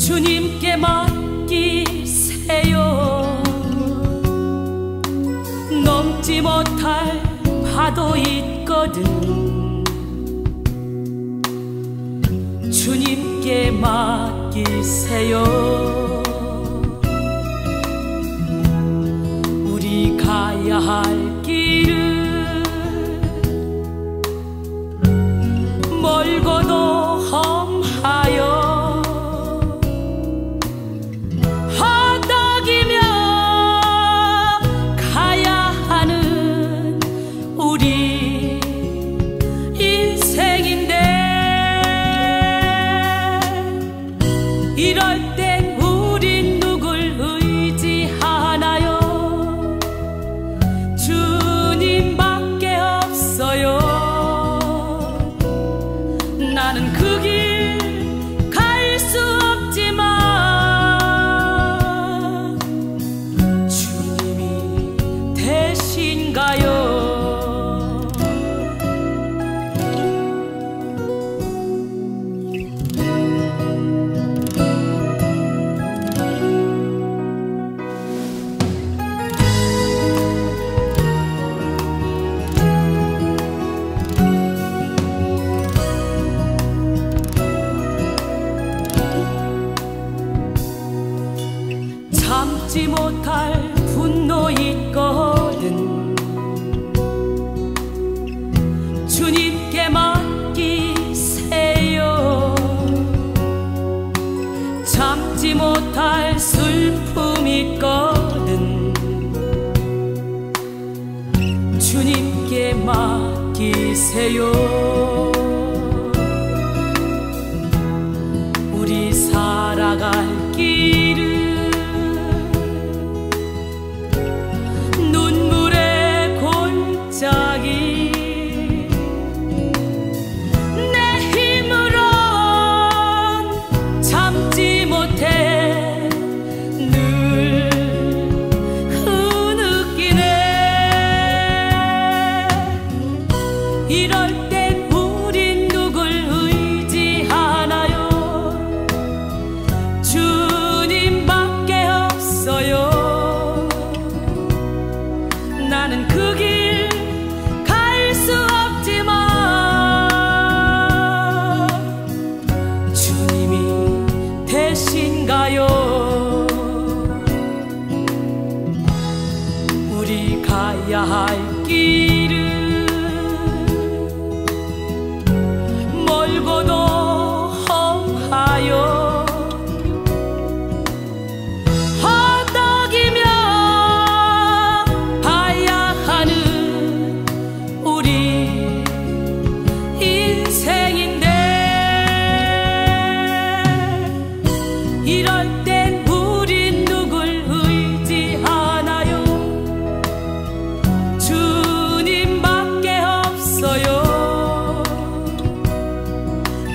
주님께 맡기세요. 넘지 못할 파도 있거든. 주님께 맡기세요. 우리 가야 할 길은 멀고도 험하여 이럴 땐 우린 누굴 의지하나요? 주님밖에 없어요. 나는 그 길 갈 수 없지만 주님이 대신가요? 참지 못할 분노 있거든. 주님께 맡기세요. 참지 못할 슬픔 있거든. 주님께 맡기세요. 우리 살아갈 길은 내 힘으론 참지 못해 늘 흐느끼네. 이럴 땐 우린 누굴 의지하나요? 주님밖에 없어요. 나는 그 길 갈 수 없지만 주님이 대신가요? 우리 가야 할 길은 멀고도 험하여 이럴 땐 우린 누굴 의지하나요? 주님밖에 없어요.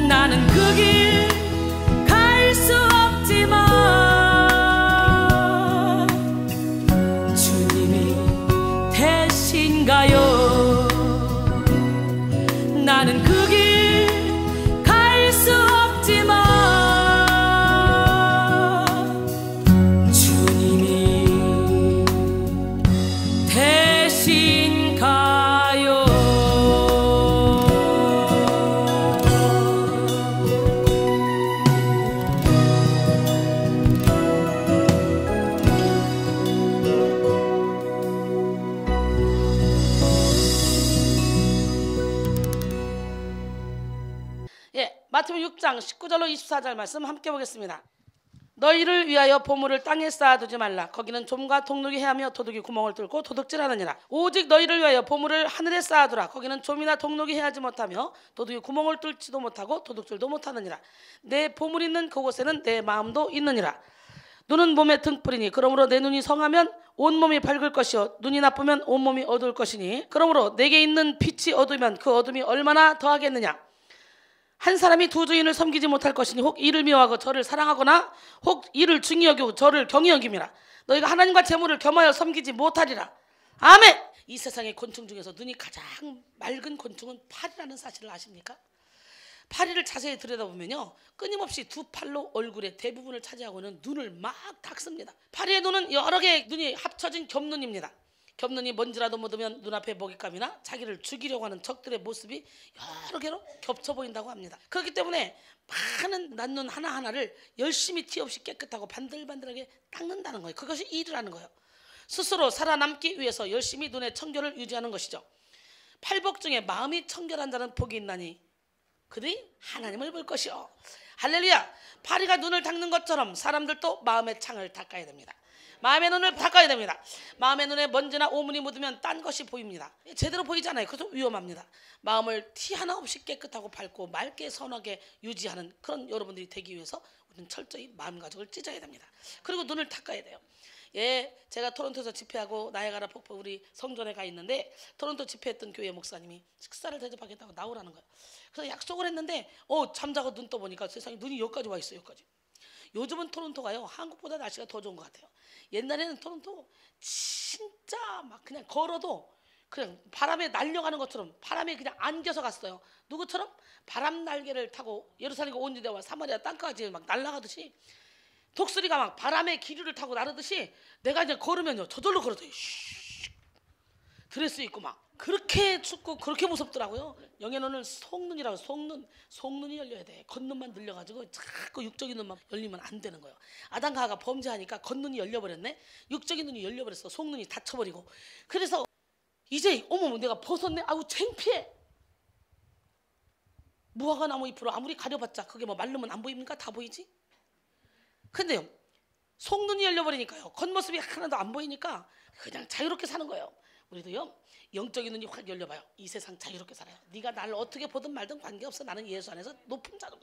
나는 그 길 갈 수 없지만 주님이 대신가요? 나는 그 길 갈 수 없지만 마태복음 6장 19절로 24절 말씀 함께 보겠습니다. 너희를 위하여 보물을 땅에 쌓아두지 말라. 거기는 좀과 동룩이 해하며 도둑이 구멍을 뚫고 도둑질하느니라. 오직 너희를 위하여 보물을 하늘에 쌓아두라. 거기는 좀이나 동룩이 해하지 못하며 도둑이 구멍을 뚫지도 못하고 도둑질도 못하느니라. 내 보물 있는 그곳에는 내 마음도 있느니라. 눈은 몸의 등불이니 그러므로 내 눈이 성하면 온몸이 밝을 것이요 눈이 나쁘면 온몸이 어두울 것이니 그러므로 내게 있는 빛이 어두우면 그 어둠이 얼마나 더하겠느냐. 한 사람이 두 주인을 섬기지 못할 것이니 혹 이를 미워하고 저를 사랑하거나 혹 이를 중히 여기고 저를 경히 여김이라. 너희가 하나님과 재물을 겸하여 섬기지 못하리라. 아멘. 이 세상의 곤충 중에서 눈이 가장 맑은 곤충은 파리라는 사실을 아십니까? 파리를 자세히 들여다보면요, 끊임없이 두 팔로 얼굴의 대부분을 차지하고 있는 눈을 막 닦습니다. 파리의 눈은 여러 개의 눈이 합쳐진 겹눈입니다. 겹눈이 먼지라도 묻으면 눈앞에 먹잇감이나 자기를 죽이려고 하는 적들의 모습이 여러 개로 겹쳐 보인다고 합니다. 그렇기 때문에 많은 난눈 하나하나를 열심히 티 없이 깨끗하고 반들반들하게 닦는다는 거예요. 그것이 일이라는 거예요. 스스로 살아남기 위해서 열심히 눈의 청결을 유지하는 것이죠. 팔복 중에 마음이 청결한 자는 복이 있나니 그들이 하나님을 볼 것이요. 할렐루야. 파리가 눈을 닦는 것처럼 사람들도 마음의 창을 닦아야 됩니다. 마음의 눈을 닦아야 됩니다. 마음의 눈에 먼지나 오물이 묻으면 딴 것이 보입니다. 제대로 보이지 않아요. 그래서 위험합니다. 마음을 티 하나 없이 깨끗하고 밝고 맑게 선하게 유지하는 그런 여러분들이 되기 위해서 우리는 철저히 마음가짐을 찢어야 됩니다. 그리고 눈을 닦아야 돼요. 예, 제가 토론토에서 집회하고 나야가라 폭포 우리 성전에 가 있는데 토론토 집회했던 교회 목사님이 식사를 대접하겠다고 나오라는 거예요. 그래서 약속을 했는데 잠자고 눈 떠보니까 세상에 눈이 여기까지 와 있어요. 여기까지. 요즘은 토론토가요, 한국보다 날씨가 더 좋은 것 같아요. 옛날에는 토론토 진짜 막 그냥 걸어도 그냥 바람에 날려가는 것처럼 바람에 그냥 안겨서 갔어요. 누구처럼? 바람 날개를 타고 예루살렘 온 유대와 사마리아 땅까지 막 날아가듯이 독수리가 막 바람의 기류를 타고 나르듯이 내가 이제 걸으면요 저절로 걸어져요. 드레스 입고 막 그렇게 춥고 그렇게 무섭더라고요. 영에는 속눈이라고, 속눈이 열려야 돼. 겉눈만 늘려가지고 자꾸 육적인 눈만 열리면 안 되는 거예요. 아담과 하와가 범죄하니까 겉눈이 열려버렸네. 육적인 눈이 열려버렸어. 속눈이 닫혀버리고. 그래서 이제 어머 내가 벗었네. 아우 창피해. 무화과 나무 잎으로 아무리 가려봤자 그게 뭐 마르면 안 보입니까? 다 보이지? 근데요, 속눈이 열려버리니까요, 겉모습이 하나도 안 보이니까 그냥 자유롭게 사는 거예요. 우리도요, 영적인 눈이 확 열려봐요. 이 세상 자유롭게 살아요. 네가 나를 어떻게 보든 말든 관계없어. 나는 예수 안에서 높은 자로.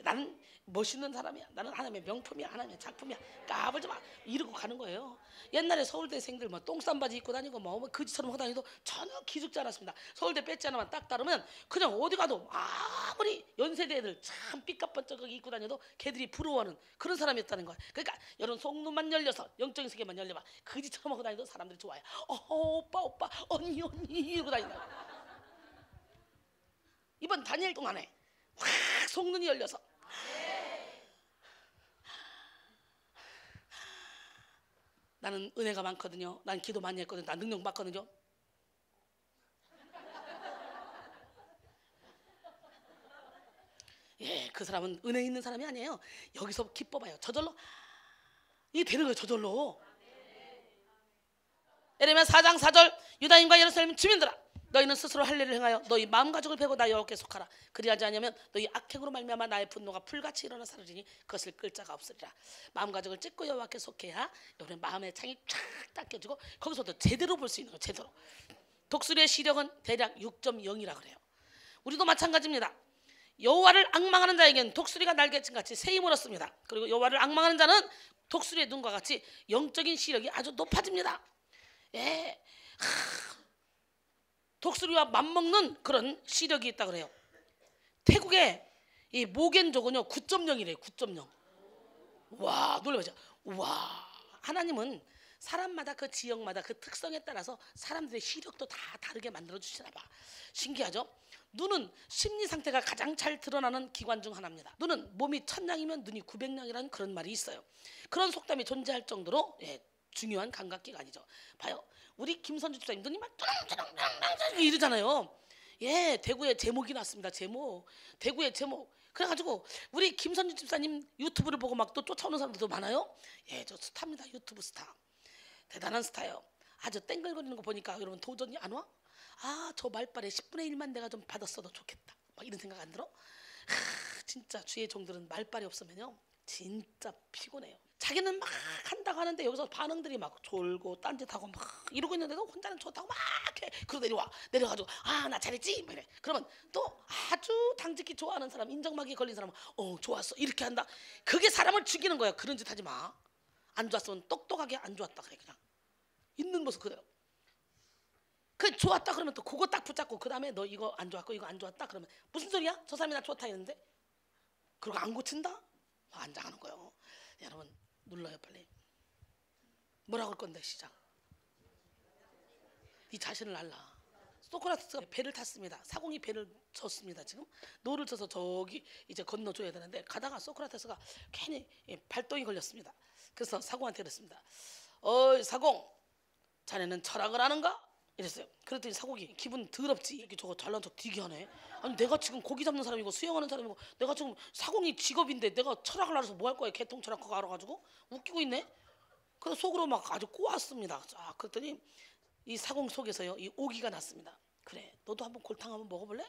나는 멋있는 사람이야. 나는 하나님의 명품이야. 하나님의 작품이야. 까불지 마. 이러고 가는 거예요. 옛날에 서울대생들 뭐 똥싼 바지 입고 다니고 뭐 거지처럼 하고 다니도 전혀 기죽지 않았습니다. 서울대 배지 하나만 딱 따르면 그냥 어디 가도 아무리 연세대 애들 참 삐까뻔쩍하게 입고 다녀도 걔들이 부러워하는 그런 사람이었다는 거예요. 그러니까 여러분 속눈만 열려서 영적인 세계만 열려봐. 거지처럼 하고 다니도 사람들이 좋아해요. 오빠 언니 이러고 다닌다고. 이번 다니엘 동안에 확 속눈이 열려서 나는 은혜가 많거든요. 난 기도 많이 했거든요. 난 능력 받거든요. 예, 그 사람은 은혜 있는 사람이 아니에요. 여기서 기뻐봐요. 저절로 이게 되는 거예요. 저절로. 예레미야 4장 4절 유다인과 예루살렘 주민들아, 너희는 스스로 할 일을 행하여 너희 마음 가죽을 베고 나 여호와께 속하라. 그리하지 않으면 너희 악행으로 말미암아 나의 분노가 불같이 일어나 사라지니 그것을 끌 자가 없으리라. 마음 가죽을 찢고 여호와께 속해야 여러분의 마음의 창이 쫙 닦여지고 거기서도 제대로 볼 수 있는 거예요. 제대로. 독수리의 시력은 대략 6.0이라 그래요. 우리도 마찬가지입니다. 여호와를 악망하는 자에게는 독수리가 날개짓같이 새 힘을 얻습니다. 그리고 여호와를 악망하는 자는 독수리의 눈과 같이 영적인 시력이 아주 높아집니다. 예, 독수리와 맞먹는 그런 시력이 있다 그래요. 태국의 이 모겐족은요 9.0이래요. 9.0. 와, 놀라죠. 와, 하나님은 사람마다 그 지역마다 그 특성에 따라서 사람들의 시력도 다 다르게 만들어 주시나 봐. 신기하죠? 눈은 심리 상태가 가장 잘 드러나는 기관 중 하나입니다. 눈은 몸이 1000냥이면 눈이 900냥이라는 그런 말이 있어요. 그런 속담이 존재할 정도로 중요한 감각기관이죠. 봐요. 우리 김선주 집사님 눈이 막 뚜렁뚜렁뚜렁 이러잖아요. 예, 대구에 제목이 났습니다. 대구의 제목. 그래가지고 우리 김선주 집사님 유튜브를 보고 막 또 쫓아오는 사람들도 많아요. 예, 저 스타입니다. 유튜브 스타. 대단한 스타예요. 아주 땡글거리는 거 보니까 여러분 도전이 안 와? 아, 저 말빨에 10분의 1만 내가 좀 받았어도 좋겠다. 막 이런 생각 안 들어? 진짜 주의 종들은 말빨이 없으면요 진짜 피곤해요. 자기는 막 한다고 하는데 여기서 반응들이 막 졸고 딴짓하고 막 이러고 있는데도 혼자는 좋다고 막 해. 그러고 내려가지고 나 잘했지? 막 이래. 그러면 또 아주 당직히 좋아하는 사람, 인정막이 걸린 사람은 좋았어 이렇게 한다. 그게 사람을 죽이는 거야. 그런 짓 하지 마. 안 좋았으면 똑똑하게 안 좋았다 그래. 그냥 있는 모습 그대로. 그 좋았다 그러면 또 그거 딱 붙잡고 그 다음에 너 이거 안 좋았고 이거 안 좋았다 그러면 무슨 소리야? 저 사람이 나 좋다 했는데 그러고 안 고친다? 안 당하는 거예요. 여러분 눌러요 빨리. 뭐라고 할 건데 시작. 네 자신을 알라. 소크라테스가 배를 탔습니다. 사공이 배를 쳤습니다. 지금 노를 쳐서 저기 이제 건너줘야 되는데 가다가 소크라테스가 괜히 발동이 걸렸습니다. 그래서 사공한테 그랬습니다. 어이 사공, 자네는 철학을 아는가? 이랬어요. 그랬더니 사공이 기분 더럽지. 이렇게 저거 잘난 척 되게 하네. 아니 내가 지금 고기 잡는 사람이고 수영하는 사람이고 내가 지금 사공이 직업인데 내가 철학을 알아서 뭐 할 거야? 개통 철학 그거 알아가지고 웃기고 있네. 그래서 속으로 막 아주 꼬았습니다. 자, 그랬더니 이 사공 속에서요 이 오기가 났습니다. 그래, 너도 한번 골탕 한번 먹어볼래?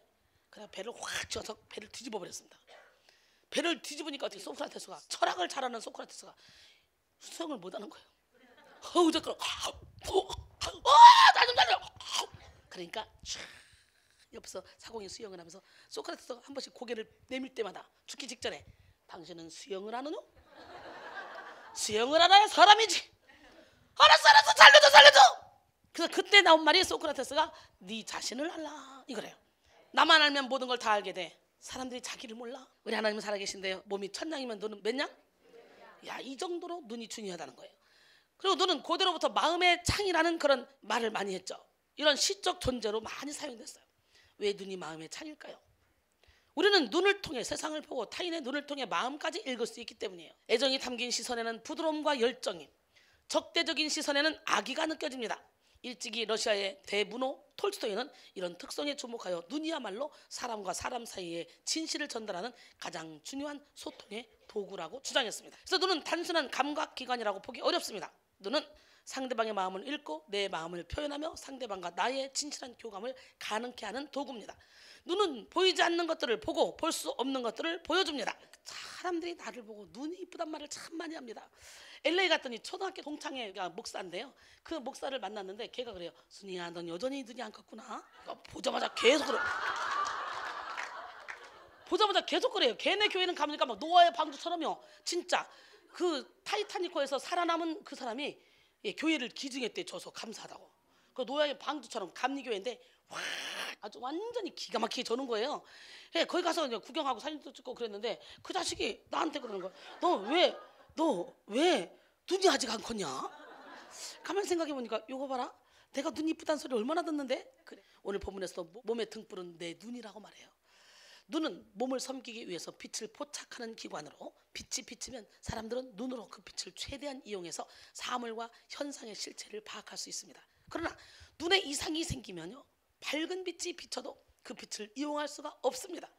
그냥 배를 확 쥐어서 배를 뒤집어 버렸습니다. 배를 뒤집으니까 어떻게 소크라테스가 철학을 잘하는 소크라테스가 수영을 못하는 거예요. 어우 잠깐, 나 좀 살려. 그러니까 촤, 옆에서 사공이 수영을 하면서 소크라테스가 한 번씩 고개를 내밀 때마다 죽기 직전에 당신은 수영을 하느냐? 수영을 알아야 사람이지. 알았어 살려줘. 그래서 그때 나온 말이 소크라테스가 네 자신을 알라 이거래요. 나만 알면 모든 걸 다 알게 돼. 사람들이 자기를 몰라. 우리 하나님은 살아계신데요 몸이 천냥이면 너는 몇 냥? 야, 이 정도로 눈이 중요하다는 거예요. 그리고 눈은 고대로부터 마음의 창이라는 그런 말을 많이 했죠. 이런 시적 존재로 많이 사용됐어요. 왜 눈이 마음의 창일까요? 우리는 눈을 통해 세상을 보고 타인의 눈을 통해 마음까지 읽을 수 있기 때문이에요. 애정이 담긴 시선에는 부드러움과 열정이, 적대적인 시선에는 악의가 느껴집니다. 일찍이 러시아의 대문호 톨스토이는 이런 특성에 주목하여 눈이야말로 사람과 사람 사이의 진실을 전달하는 가장 중요한 소통의 도구라고 주장했습니다. 그래서 눈은 단순한 감각기관이라고 보기 어렵습니다. 눈은 상대방의 마음을 읽고 내 마음을 표현하며 상대방과 나의 진실한 교감을 가능케 하는 도구입니다. 눈은 보이지 않는 것들을 보고 볼 수 없는 것들을 보여줍니다. 사람들이 나를 보고 눈이 이쁘단 말을 참 많이 합니다. LA 갔더니 초등학교 동창회가 목사인데요. 그 목사를 만났는데 걔가 그래요. 순이야, 넌 여전히 눈이 안 컸구나. 보자마자 계속 그래요. 보자마자 계속 그래요. 걔네 교회는 가보니까 막 노아의 방주처럼요. 진짜 그 타이타닉호에서 살아남은 그 사람이 교회를 기증했대. 줘서 감사하다고. 그 노아의 방주처럼 감리교회인데 와, 아주 완전히 기가 막히게 저는 거예요. 거기 가서 이제 구경하고 사진도 찍고 그랬는데 그 자식이 나한테 그러는 거야. 너 왜 눈이 아직 안 컸냐? 가만히 생각해 보니까 이거 봐라. 내가 눈이 이쁘다는 소리 얼마나 듣는데? 그래. 오늘 본문에서 몸의 등불은 내 눈이라고 말해요. 눈은 몸을 섬기기 위해서 빛을 포착하는 기관으로 빛이 비치면 사람들은 눈으로 그 빛을 최대한 이용해서 사물과 현상의 실체를 파악할 수 있습니다. 그러나 눈에 이상이 생기면요 밝은 빛이 비쳐도 그 빛을 이용할 수가 없습니다.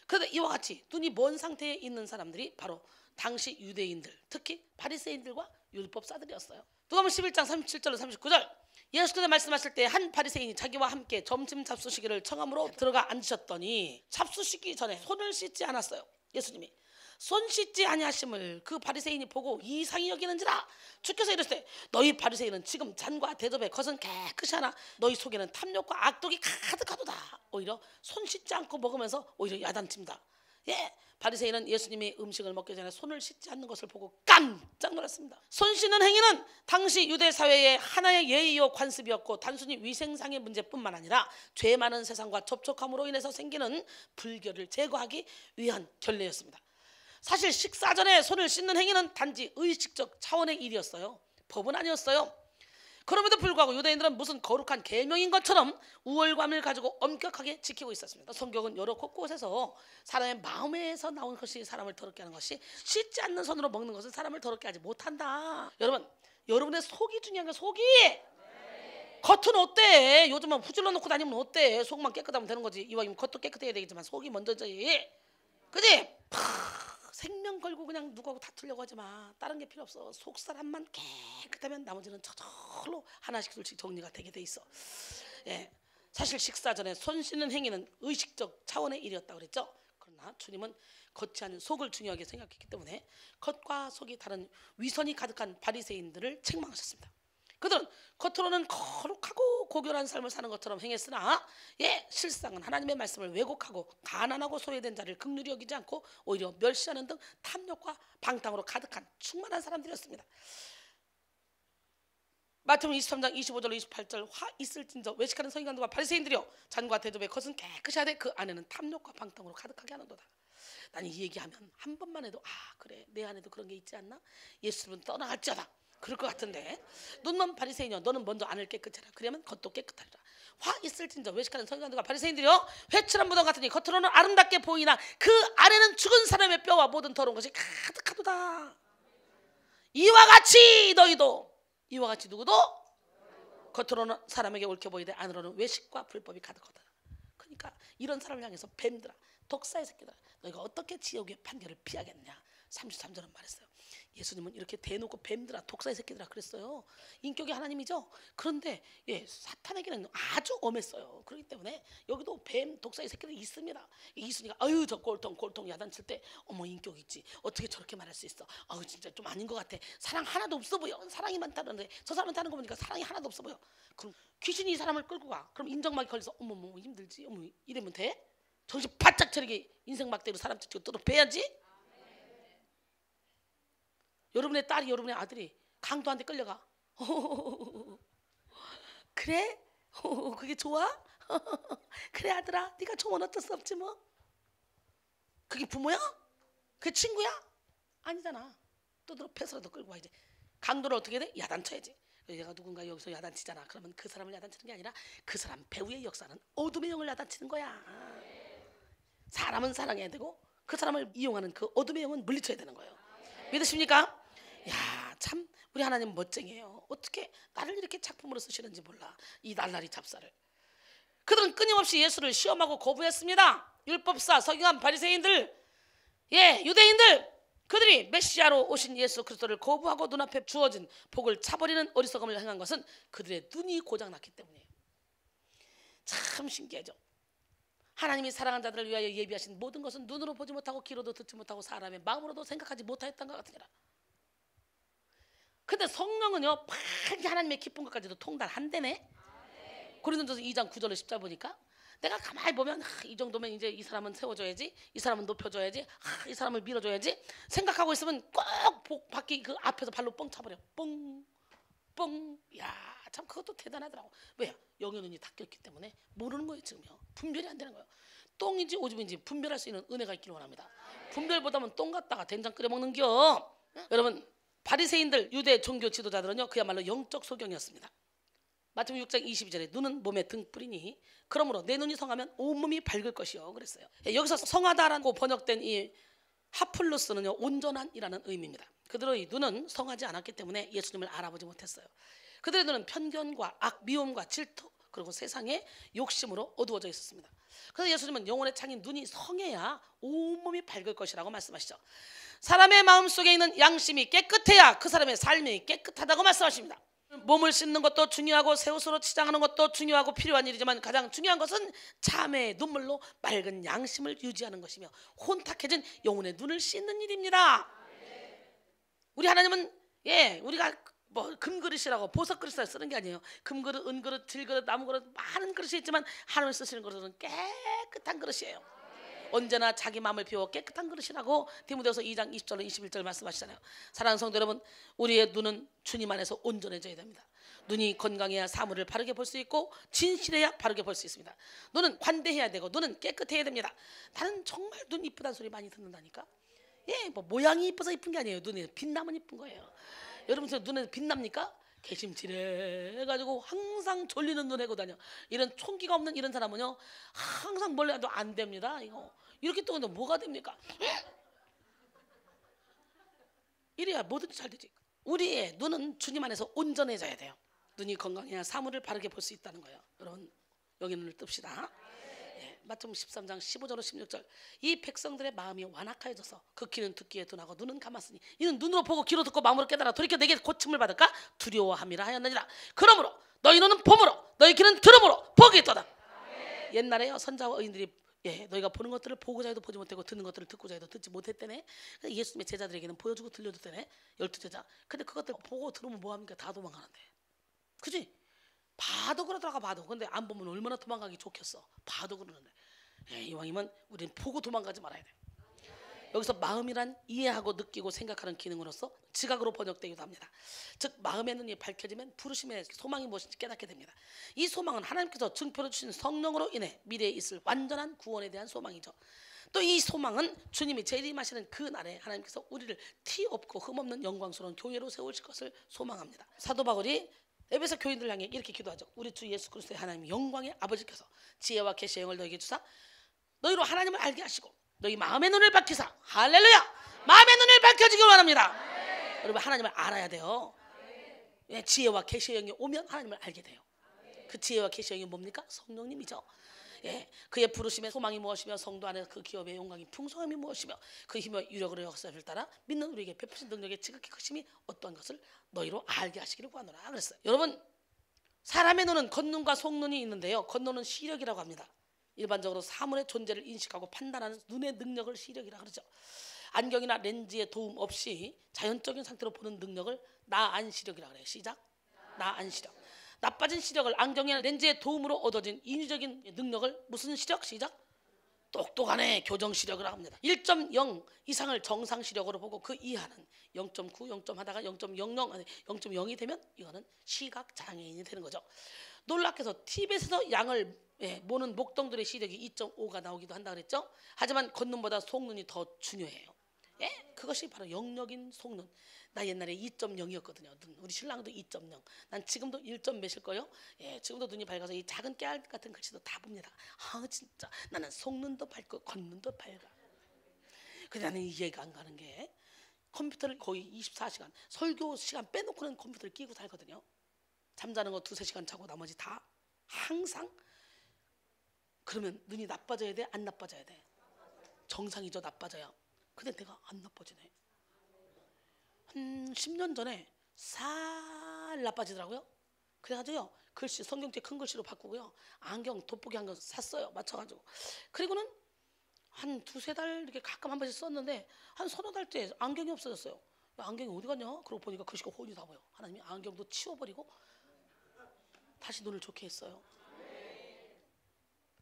그런데 이와 같이 눈이 먼 상태에 있는 사람들이 바로 당시 유대인들, 특히 바리새인들과 율법사들이었어요. 누가복음 11장 37절로 39절 예수께서 말씀하실 때 한 바리새인이 자기와 함께 점심 잡수시기를 청함으로 들어가 앉으셨더니 잡수시기 전에 손을 씻지 않았어요. 예수님이 손 씻지 아니하심을 그 바리새인이 보고 이상히 여기는지라 주께서 이르시되 너희 바리새인은 지금 잔과 대접의 겉은 깨끗이 하나 너희 속에는 탐욕과 악독이 가득하도다. 오히려 손 씻지 않고 먹으면서 오히려 야단칩니다. 바리새인은 예수님이 음식을 먹기 전에 손을 씻지 않는 것을 보고 깜짝 놀랐습니다. 손 씻는 행위는 당시 유대 사회의 하나의 예의요 관습이었고 단순히 위생상의 문제뿐만 아니라 죄 많은 세상과 접촉함으로 인해서 생기는 불결을 제거하기 위한 결례였습니다. 사실 식사 전에 손을 씻는 행위는 단지 의식적 차원의 일이었어요. 법은 아니었어요. 그럼에도 불구하고 유대인들은 무슨 거룩한 계명인 것처럼 우월감을 가지고 엄격하게 지키고 있었습니다. 성경은 여러 곳곳에서 사람의 마음에서 나온 것이 사람을 더럽게 하는 것이 씻지 않는 손으로 먹는 것은 사람을 더럽게 하지 못한다. 여러분의 속이 중요한 거예요. 속이. 겉은 어때? 요즘은 후질러 놓고 다니면 어때? 속만 깨끗하면 되는 거지. 이왕이면 겉도 깨끗해야 되겠지만 속이 먼저지. 그지? 생명 걸고 그냥 누구하고 다투려고 하지 마. 다른 게 필요 없어. 속 사람만 깨끗하면 나머지는 저절로 하나씩 둘씩 정리가 되게 돼 있어. 사실 식사 전에 손 씻는 행위는 의식적 차원의 일이었다고 그랬죠. 그러나 주님은 겉이 아닌 속을 중요하게 생각했기 때문에 겉과 속이 다른 위선이 가득한 바리새인들을 책망하셨습니다. 그들은 겉으로는 거룩하고 고결한 삶을 사는 것처럼 행했으나 실상은 하나님의 말씀을 왜곡하고 가난하고 소외된 자를 긍휼히 여기지 않고 오히려 멸시하는 등 탐욕과 방탕으로 가득한 충만한 사람들이었습니다. 마태복음 23장 25절로 28절 화 있을진저 외식하는 서기관들과 바리새인들이여 잔과 대접의 겉은 깨끗이 하되 그 안에는 탐욕과 방탕으로 가득하게 하는도다. 난 이 얘기하면 한 번만 해도 그래 내 안에도 그런 게 있지 않나? 예수님은 떠나갈지어다 그럴 것 같은데 눈먼 바리새인이여 너는 먼저 안을 깨끗해라. 그러면 겉도 깨끗하리라. 화 있을진저 외식하는 서기관들과 바리새인들이요 회칠한 무덤 같으니 겉으로는 아름답게 보이나 그 안에는 죽은 사람의 뼈와 모든 더러운 것이 가득하도다. 이와 같이 너희도 이와 같이 누구도 겉으로는 사람에게 옳게 보이되 안으로는 외식과 불법이 가득하다. 그러니까 이런 사람을 향해서 뱀들아 독사의 새끼들아 너희가 어떻게 지옥의 판결을 피하겠냐. 33절은 말했어요. 예수님은 이렇게 대놓고 뱀들아 독사의 새끼들아 그랬어요. 인격이 하나님이죠. 그런데 사탄에게는 아주 엄했어요. 그렇기 때문에 여기도 뱀 독사의 새끼들이 있습니다. 이순이가 아유 저 골통 야단칠 때 어머 인격 있지. 어떻게 저렇게 말할 수 있어. 아유 진짜 좀 아닌 것 같아. 사랑 하나도 없어 보여. 사랑이 많다는데 저 사람한테 하는 거 보니까 사랑이 하나도 없어 보여. 그럼 귀신이 이 사람을 끌고 가. 그럼 인정막이 걸려서 어머 힘들지. 어머 이러면 돼? 정신 바짝 차리게 인생 막대로 사람 찍고 또 배야지. 여러분의 딸이 여러분의 아들이 강도한테 끌려가. 그래? 그게 좋아? 그래 아들아 네가 좋으면 어쩔 수 없지 뭐. 그게 부모야? 그게 친구야? 아니잖아. 또 패서라도 끌고 와야지. 강도를 어떻게 해? 야단쳐야지. 얘가 누군가 여기서 야단치잖아. 그러면 그 사람을 야단치는 게 아니라 그 사람 배후의 역사는 어둠의 영을 야단치는 거야. 사람은 사랑해야 되고 그 사람을 이용하는 그 어둠의 영은 물리쳐야 되는 거예요. 믿으십니까? 야, 참 우리 하나님 멋쟁이에요. 어떻게 나를 이렇게 작품으로 쓰시는지 몰라. 이 날라리 잡사를. 그들은 끊임없이 예수를 시험하고 거부했습니다. 율법사, 서기관, 바리새인들, 유대인들 그들이 메시아로 오신 예수 그리스도를 거부하고 눈앞에 주어진 복을 차버리는 어리석음을 행한 것은 그들의 눈이 고장났기 때문이에요. 참 신기하죠. 하나님이 사랑한 자들을 위하여 예비하신 모든 것은 눈으로 보지 못하고 귀로도 듣지 못하고 사람의 마음으로도 생각하지 못하였던 것 같으니라. 근데 성령은요 빨리 하나님의 기쁜 것까지도 통달한대네. 고린도전서 2장 9절로 10절 보니까 내가 가만히 보면 이 정도면 이제 이 사람은 세워줘야지, 이 사람은 높여줘야지, 이 사람을 밀어줘야지 생각하고 있으면 꼭 복 받기 그 앞에서 발로 뻥 차버려. 뻥. 야 참 그것도 대단하더라고. 왜요? 영의 눈이 닫혔기 때문에 모르는 거예요. 지금요 분별이 안 되는 거예요. 똥인지 오줌인지 분별할 수 있는 은혜가 있기를 원합니다. 분별보다는 똥 갖다가 된장 끓여 먹는겨. 여러분 바리새인들 유대 종교 지도자들은요 그야말로 영적 소경이었습니다. 마태복음 6장 22절에 눈은 몸의 등불이니 그러므로 내 눈이 성하면 온몸이 밝을 것이요 그랬어요. 여기서 성하다라고 번역된 이 하플루스는요 온전한이라는 의미입니다. 그들의 눈은 성하지 않았기 때문에 예수님을 알아보지 못했어요. 그들의 눈은 편견과 악, 미움과 질투 그리고 세상의 욕심으로 어두워져 있었습니다. 그래서 예수님은 영혼의 창인 눈이 성해야 온몸이 밝을 것이라고 말씀하시죠. 사람의 마음속에 있는 양심이 깨끗해야 그 사람의 삶이 깨끗하다고 말씀하십니다. 몸을 씻는 것도 중요하고 새 옷으로 치장하는 것도 중요하고 필요한 일이지만 가장 중요한 것은 참의 눈물로 맑은 양심을 유지하는 것이며 혼탁해진 영혼의 눈을 씻는 일입니다. 우리 하나님은 우리가 뭐 금그릇이라고 보석 그릇을 쓰는 게 아니에요. 금그릇, 은그릇, 질그릇, 나무그릇 많은 그릇이 있지만 하나님을 쓰시는 그릇은 깨끗한 그릇이에요. 언제나 자기 마음을 비워 깨끗한 그릇이라고 디모데후서 2장 20절로 21절 말씀하시잖아요. 사랑하는 성도 여러분, 우리의 눈은 주님 안에서 온전해져야 됩니다. 눈이 건강해야 사물을 바르게 볼 수 있고 진실해야 바르게 볼 수 있습니다. 눈은 관대해야 되고 눈은 깨끗해야 됩니다. 나는 정말 눈 이쁘다는 소리 많이 듣는다니까. 뭐 모양이 이뻐서 이쁜 게 아니에요. 눈이 빛나면 이쁜 거예요. 여러분 눈에 빛납니까? 개심치레해가지고 항상 졸리는 눈 해고 다녀. 이런 총기가 없는 이런 사람은요 항상 몰래 해도 안 됩니다. 이렇게 뜨는데 뭐가 됩니까? 이래야 뭐든지 잘 되지. 우리의 눈은 주님 안에서 온전해져야 돼요. 눈이 건강해야 사물을 바르게 볼 수 있다는 거예요. 여러분 여기 눈을 뜹시다. 마태복음 13장 15절로 16절 이 백성들의 마음이 완악하여져서 그 귀는 듣기에 둔하고 눈은 감았으니 이는 눈으로 보고 귀로 듣고 마음으로 깨달아 돌이켜 내게 고침을 받을까 두려워함이라 하였느니라. 그러므로 너희 눈은 봄으로 너희 귀는 들음으로 보게 있도다. 옛날에요 선자와 의인들이 너희가 보는 것들을 보고자 해도 보지 못하고 듣는 것들을 듣고자 해도 듣지 못했대네. 예수님의 제자들에게는 보여주고 들려줬대네. 12제자. 근데 그것들 보고 들으면 뭐합니까? 다 도망가는데. 그지? 봐도 그러다가 봐도. 근데 안 보면 얼마나 도망가기 좋겠어. 봐도 그러는데. 이왕이면 우리는 보고 도망가지 말아야 돼. 여기서 마음이란 이해하고 느끼고 생각하는 기능으로서 지각으로 번역되기도 합니다. 즉 마음의 눈이 밝혀지면 부르심의 소망이 무엇인지 깨닫게 됩니다. 이 소망은 하나님께서 증표로 주신 성령으로 인해 미래에 있을 완전한 구원에 대한 소망이죠. 또 이 소망은 주님이 재림하시는 그 날에 하나님께서 우리를 티 없고 흠없는 영광스러운 교회로 세우실 것을 소망합니다. 사도 바울이 에베소 교인들 향해 이렇게 기도하죠. 우리 주 예수 그리스도의 하나님 영광의 아버지께서 지혜와 계시의 영을 너에게 주사 너희로 하나님을 알게 하시고 너희 마음의 눈을 밝히사 할렐루야 마음의 눈을 밝혀주길 원합니다. 여러분 하나님을 알아야 돼요. 지혜와 계시의 영이 오면 하나님을 알게 돼요. 그 지혜와 계시의 영이 뭡니까? 성령님이죠. 그의 부르심의 소망이 무엇이며 성도 안에서 그 기업의 영광이 풍성함이 무엇이며 그 힘과 유력으로 역사를 따라 믿는 우리에게 베푸신 능력의 지극히 크심이 어떠한 것을 너희로 알게 하시기를 구하노라 그랬어요. 여러분 사람의 눈은 겉눈과 속눈이 있는데요. 겉눈은 시력이라고 합니다. 일반적으로 사물의 존재를 인식하고 판단하는 눈의 능력을 시력이라 그러죠. 안경이나 렌즈의 도움 없이 자연적인 상태로 보는 능력을 나안시력이라 그래요. 시작. 나안시력. 나빠진 시력을 안경이나 렌즈의 도움으로 얻어진 인위적인 능력을 무슨 시력? 시작. 똑똑하네 교정시력을 합니다. 1.0 이상을 정상시력으로 보고 그 이하는 0.9, 0. 하다가 0.00, 0.0이 되면 이거는 시각장애인이 되는 거죠. 놀랍게도 TV에서 양을 보는 목동들의 시력이 2.5가 나오기도 한다 그랬죠. 하지만 겉눈보다 속눈이 더 중요해요. 그것이 바로 영역인 속눈. 나 옛날에 2.0이었거든요. 우리 신랑도 2.0. 난 지금도 1점 몇일 거요? 지금도 눈이 밝아서 이 작은 깨알 같은 글씨도 다 봅니다. 진짜 나는 속눈도 밝고 겉눈도 밝아. 근데 나는 이해가 안 가는 게 컴퓨터를 거의 24시간 설교 시간 빼놓고는 컴퓨터를 끼고 살거든요. 잠자는 거 2-3시간 자고 나머지 다 항상. 그러면 눈이 나빠져야 돼? 안 나빠져야 돼? 정상이죠. 나빠져요. 근데 내가 안 나빠지네. 한 10년 전에 살 나빠지더라고요. 그래가지고요 글씨 성경책 큰 글씨로 바꾸고요 안경 돋보기 안경 샀어요. 맞춰가지고. 그리고는 한 2-3달 이렇게 가끔 한 번씩 썼는데 한 3-4달째 안경이 없어졌어요. 안경이 어디 갔냐? 그러고 보니까 글씨가 혼이 다 보여. 하나님이 안경도 치워버리고 다시 눈을 좋게 했어요.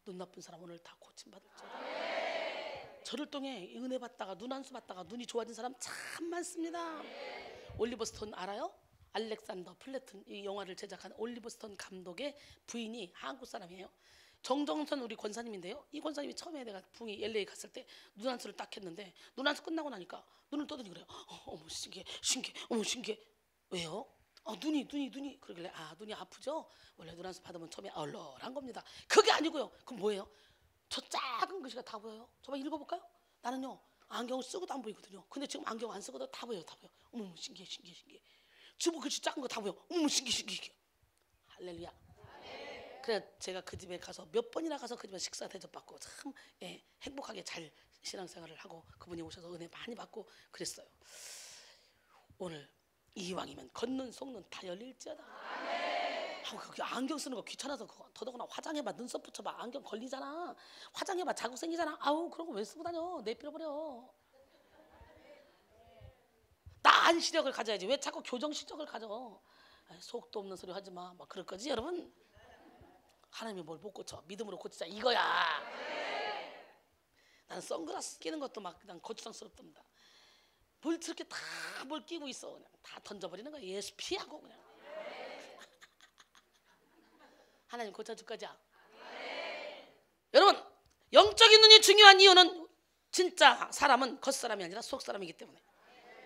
눈 나쁜 사람 오늘 다 고침받을지어다. 저를 통해 은혜 받다가 눈 한 수 받다가 눈이 좋아진 사람 참 많습니다. 올리버 스톤 알아요? 알렉산더 플래튼 이 영화를 제작한 올리버 스톤 감독의 부인이 한국 사람이에요. 정정선 우리 권사님인데요. 이 권사님이 처음에 내가 부흥이 LA 갔을 때 눈 한 수를 딱 했는데 눈 한 수 끝나고 나니까 눈을 떠더니 그래요. 어머 신기해 어머 신기해. 왜요? 눈이 그러길래 눈이 아프죠? 원래 눈 한 수 받으면 처음에 얼얼한 겁니다. 그게 아니고요. 그럼 뭐예요? 저 작은 글씨가 다 보여요. 저만 읽어볼까요? 나는요 안경을 쓰고도 안 보이거든요. 근데 지금 안경 안 쓰고도 다 보여요. 다 보여. 어머 신기해. 주부 글씨 작은 거 다 보여. 어머 신기해. 할렐루야. 그래 제가 그 집에 가서 몇 번이나 가서 그 집에 식사 대접받고 참 행복하게 잘 신앙생활을 하고 그분이 오셔서 은혜 많이 받고 그랬어요. 오늘 이왕이면 겉눈 속눈 다 열릴지어다. 그게 안경 쓰는 거 귀찮아서 그거 더더구나 화장해봐 눈썹 붙여봐 안경 걸리잖아. 화장해봐 자국 생기잖아. 그런 거 왜 쓰고 다녀? 내버려버려. 나안 시력을 가져야지 왜 자꾸 교정 시력을 가져. 속도 없는 소리 하지마 막 그럴 거지 여러분. 하나님이 뭘 못 고쳐 믿음으로 고치자 이거야. 나는 선글라스 끼는 것도 막 그냥 거추장스럽답니다. 뭘 저렇게 다 뭘 끼고 있어. 그냥 다 던져버리는 거야. 예수 피하고 그냥. 하나님 고쳐줄 거죠? 여러분 영적인 눈이 중요한 이유는 진짜 사람은 겉사람이 아니라 속사람이기 때문에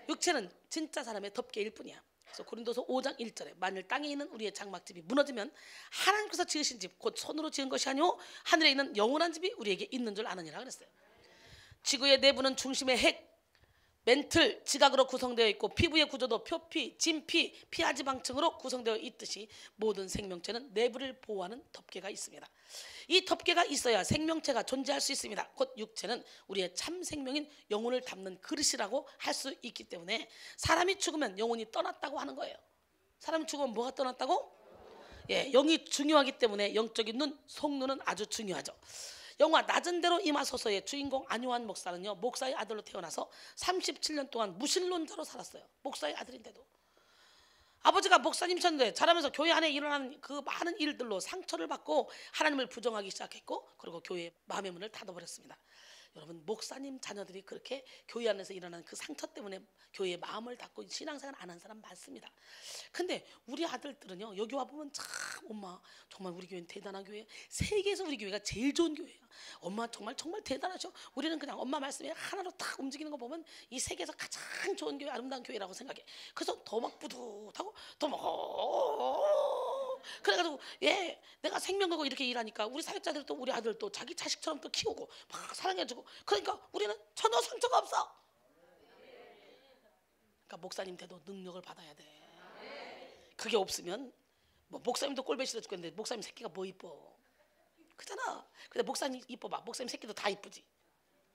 육체는 진짜 사람의 덮개일 뿐이야. 그래서 고린도서 5장 1절에 만일 땅에 있는 우리의 장막집이 무너지면 하나님께서 지으신 집 곧 손으로 지은 것이 아니오 하늘에 있는 영원한 집이 우리에게 있는 줄 아느니라 그랬어요. 지구의 내부는 중심의 핵 멘틀, 지각으로 구성되어 있고 피부의 구조도 표피, 진피, 피하지방층으로 구성되어 있듯이 모든 생명체는 내부를 보호하는 덮개가 있습니다. 이 덮개가 있어야 생명체가 존재할 수 있습니다. 곧 육체는 우리의 참 생명인 영혼을 담는 그릇이라고 할 수 있기 때문에 사람이 죽으면 영혼이 떠났다고 하는 거예요. 사람이 죽으면 뭐가 떠났다고? 영이 중요하기 때문에 영적인 눈, 속눈은 아주 중요하죠. 영화 낮은 대로 임하소서의 주인공 안요한 목사는요 목사의 아들로 태어나서 37년 동안 무신론자로 살았어요. 목사의 아들인데도 아버지가 목사님이셨는데 자라면서 교회 안에 일어나는 그 많은 일들로 상처를 받고 하나님을 부정하기 시작했고 그리고 교회의 마음의 문을 닫아버렸습니다. 여러분 목사님 자녀들이 그렇게 교회 안에서 일어나는 그 상처 때문에 교회의 마음을 닫고 신앙생활 안 한 사람 많습니다. 근데 우리 아들들은요 여기 와보면 참 엄마 정말 우리 교회는 대단한 교회예요. 세계에서 우리 교회가 제일 좋은 교회예요. 엄마 정말 대단하셔. 우리는 그냥 엄마 말씀에 하나로 딱 움직이는 거 보면 이 세계에서 가장 좋은 교회 아름다운 교회라고 생각해. 그래서 더 막 뿌듯하고 더 막 그래가지고 내가 생명 걸고 이렇게 일하니까 우리 사역자들 또 우리 아들 또 자기 자식처럼 또 키우고 막 사랑해주고 그러니까 우리는 전혀 상처가 없어. 그러니까 목사님 돼도 능력을 받아야 돼. 그게 없으면 뭐 목사님도 꼴배 싫어 죽겠는데 목사님 새끼가 뭐 이뻐? 그잖아. 근데 목사님 이뻐봐. 목사님 새끼도 다 이쁘지.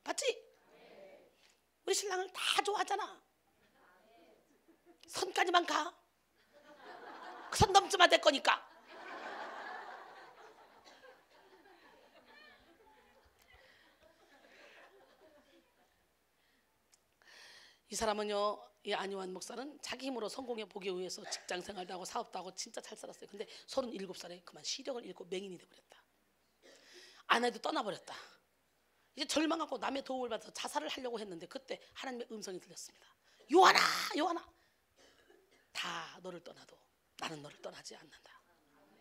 봤지? 우리 신랑을 다 좋아하잖아. 선까지만 가. 선 넘지만 될 거니까. 이 사람은요, 이 안요한 목사는 자기 힘으로 성공해 보기 위해서 직장 생활도 하고 사업도 하고 진짜 잘 살았어요. 근데 37살에 그만 시력을 잃고 맹인이 돼버렸다. 아내도 떠나버렸다. 이제 절망하고 남의 도움을 받아서 자살을 하려고 했는데 그때 하나님의 음성이 들렸습니다. 요한아, 요한아, 다 너를 떠나도 나는 너를 떠나지 않는다.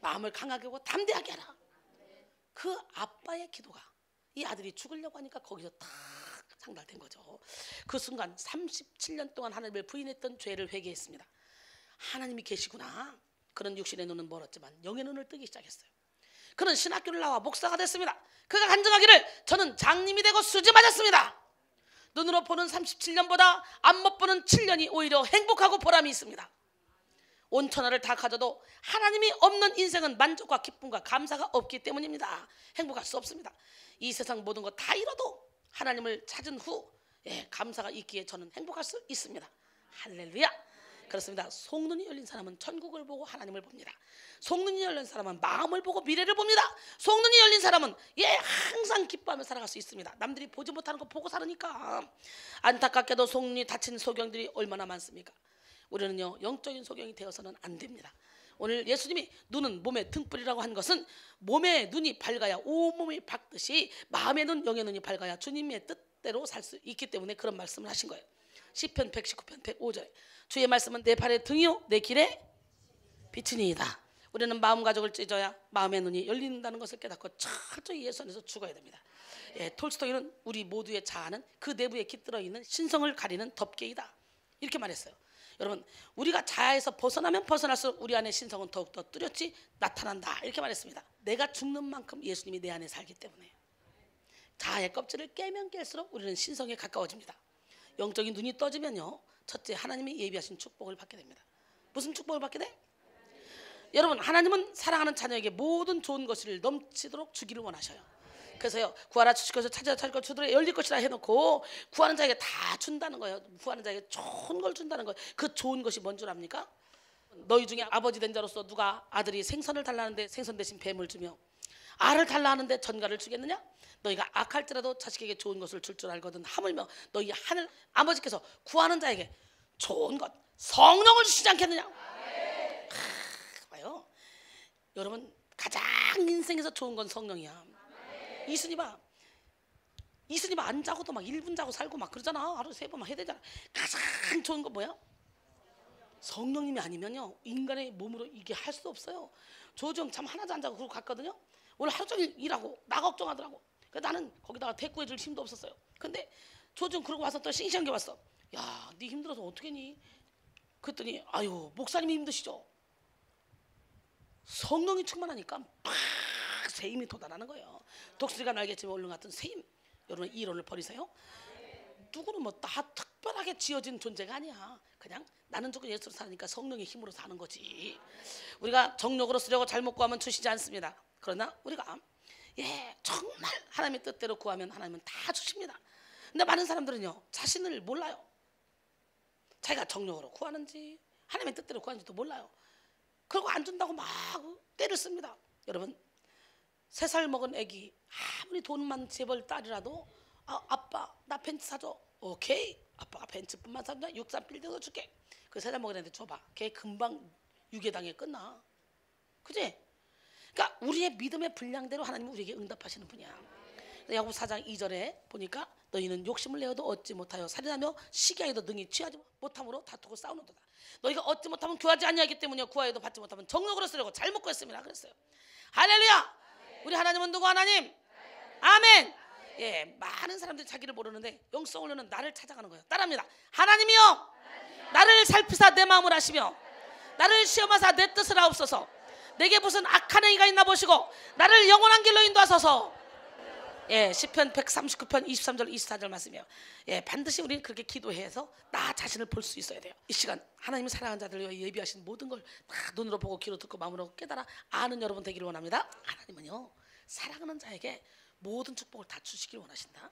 마음을 강하게 하고 담대하게 하라. 그 아빠의 기도가 이 아들이 죽으려고 하니까 거기서 탁 상달된 거죠. 그 순간 37년 동안 하나님을 부인했던 죄를 회개했습니다. 하나님이 계시구나. 그런 육신의 눈은 멀었지만 영의 눈을 뜨기 시작했어요. 그는 신학교를 나와 목사가 됐습니다. 그가 간증하기를 저는 장님이 되고 수지 맞았습니다. 눈으로 보는 37년보다 안 못 보는 7년이 오히려 행복하고 보람이 있습니다. 온 천하를 다 가져도 하나님이 없는 인생은 만족과 기쁨과 감사가 없기 때문입니다. 행복할 수 없습니다. 이 세상 모든 것 다 잃어도 하나님을 찾은 후 감사가 있기에 저는 행복할 수 있습니다. 할렐루야. 그렇습니다. 속눈이 열린 사람은 천국을 보고 하나님을 봅니다. 속눈이 열린 사람은 마음을 보고 미래를 봅니다. 속눈이 열린 사람은 항상 기뻐하며 살아갈 수 있습니다. 남들이 보지 못하는 거 보고 살으니까. 안타깝게도 속눈이 닫힌 소경들이 얼마나 많습니까? 우리는요, 영적인 소경이 되어서는 안 됩니다. 오늘 예수님이 눈은 몸의 등불이라고 한 것은 몸의 눈이 밝아야 온몸이 밝듯이 마음의 눈, 영의 눈이 밝아야 주님의 뜻대로 살 수 있기 때문에 그런 말씀을 하신 거예요. 시편 119편 105절에 주의 말씀은 내 발의 등이요 내 길에 빛이니이다. 우리는 마음 가족을 찢어야 마음의 눈이 열린다는 것을 깨닫고 철저히 예수 안에서 죽어야 됩니다. 톨스토이는 우리 모두의 자아는 그 내부에 깃들어 있는 신성을 가리는 덮개이다 이렇게 말했어요. 여러분, 우리가 자아에서 벗어나면 벗어날수록 우리 안의 신성은 더욱더 뚜렷이 나타난다 이렇게 말했습니다. 내가 죽는 만큼 예수님이 내 안에 살기 때문에 자아의 껍질을 깨면 깰수록 우리는 신성에 가까워집니다. 영적인 눈이 떠지면요, 첫째 하나님이 예비하신 축복을 받게 됩니다. 무슨 축복을 받게 돼? 여러분, 하나님은 사랑하는 자녀에게 모든 좋은 것을 넘치도록 주기를 원하셔요. 그래서요, 구하라 주실 것을 찾으라 찾을 것을 주더라 열릴 것이라 해놓고 구하는 자에게 다 준다는 거예요. 구하는 자에게 좋은 걸 준다는 거예요. 그 좋은 것이 뭔 줄 압니까? 너희 중에 아버지 된 자로서 누가 아들이 생선을 달라는데 생선 대신 뱀을 주며 알을 달라 하는데 전갈을 주겠느냐? 너희가 악할지라도 자식에게 좋은 것을 줄 줄 알거든 하물며 너희 하늘 아버지께서 구하는 자에게 좋은 것 성령을 주시지 않겠느냐? 봐요. 여러분, 가장 인생에서 좋은 건 성령이야. 이순이봐 안 자고도 막 1분 자고 살고 막 그러잖아. 하루 3번 막 해야 되잖아. 가장 좋은 건 뭐야? 성령님이 아니면요, 인간의 몸으로 이게 할 수 없어요. 조정 잠 하나도 안 자고 그러고 갔거든요. 오늘 하루 종일 일하고 나 걱정하더라고. 나는 거기다가 대꾸해 줄 힘도 없었어요. 근데 조정 그러고 와서 또 싱싱한 게 왔어. 야, 네 힘들어서 어떡하니? 그랬더니 아유, 목사님이 힘드시죠? 성령이 충만하니까 팍 새 힘이 돋아나는 거예요. 독수리가 날겠지만 얼른 같은 새 힘. 여러분, 이 이론을 버리세요. 누구는 뭐 다 특별하게 지어진 존재가 아니야. 그냥 나는 조금 예수로 사니까 성령의 힘으로 사는 거지. 우리가 정욕으로 쓰려고 잘못 구하면 주시지 않습니다. 그러나 우리가 정말 하나님의 뜻대로 구하면 하나님은 다 주십니다. 근데 많은 사람들은요, 자신을 몰라요. 자기가 정욕으로 구하는지 하나님의 뜻대로 구하는지도 몰라요. 그리고 안 준다고 막 때를 씁니다. 여러분, 3살 먹은 애기 아무리 돈만 재벌 딸이라도 아빠 나 벤츠 사줘. 오케이, 아빠가 벤츠뿐만 사준다. 63 빌딩도 줄게. 그 3살 먹은 애한테 줘봐. 걔 금방 유괴당해 끝나. 그지? 그러니까 우리의 믿음의 분량대로 하나님은 우리에게 응답하시는 분이야. 야고보 4장 2절에 보니까 너희는 욕심을 내어도 얻지 못하여 살인하며 시기하여도 능히 취하지 못함으로 다투고 싸우는도다. 너희가 얻지 못하면 구하지 아니하기 때문이요 구하여도 받지 못하면 정욕으로 쓰려고 잘못 구했습니다. 그랬어요. 할렐루야. 우리 하나님은 누구 하나님? 아멘. 많은 사람들이 자기를 모르는데 영성으로는 나를 찾아가는 거예요. 따라합니다. 하나님이여 나를 살피사 내 마음을 아시며 나를 시험하사 내 뜻을 하옵소서. 내게 무슨 악한 행위가 있나 보시고 나를 영원한 길로 인도하소서. 예, 시편 139편 23절 24절 말씀이에요. 예, 반드시 우리는 그렇게 기도해서 나 자신을 볼 수 있어야 돼요. 이 시간 하나님의 사랑하는 자들을 위해 예비하신 모든 걸 다 눈으로 보고 귀로 듣고 마음으로 깨달아 아는 여러분 되기를 원합니다. 하나님은요, 사랑하는 자에게 모든 축복을 다 주시길 원하신다.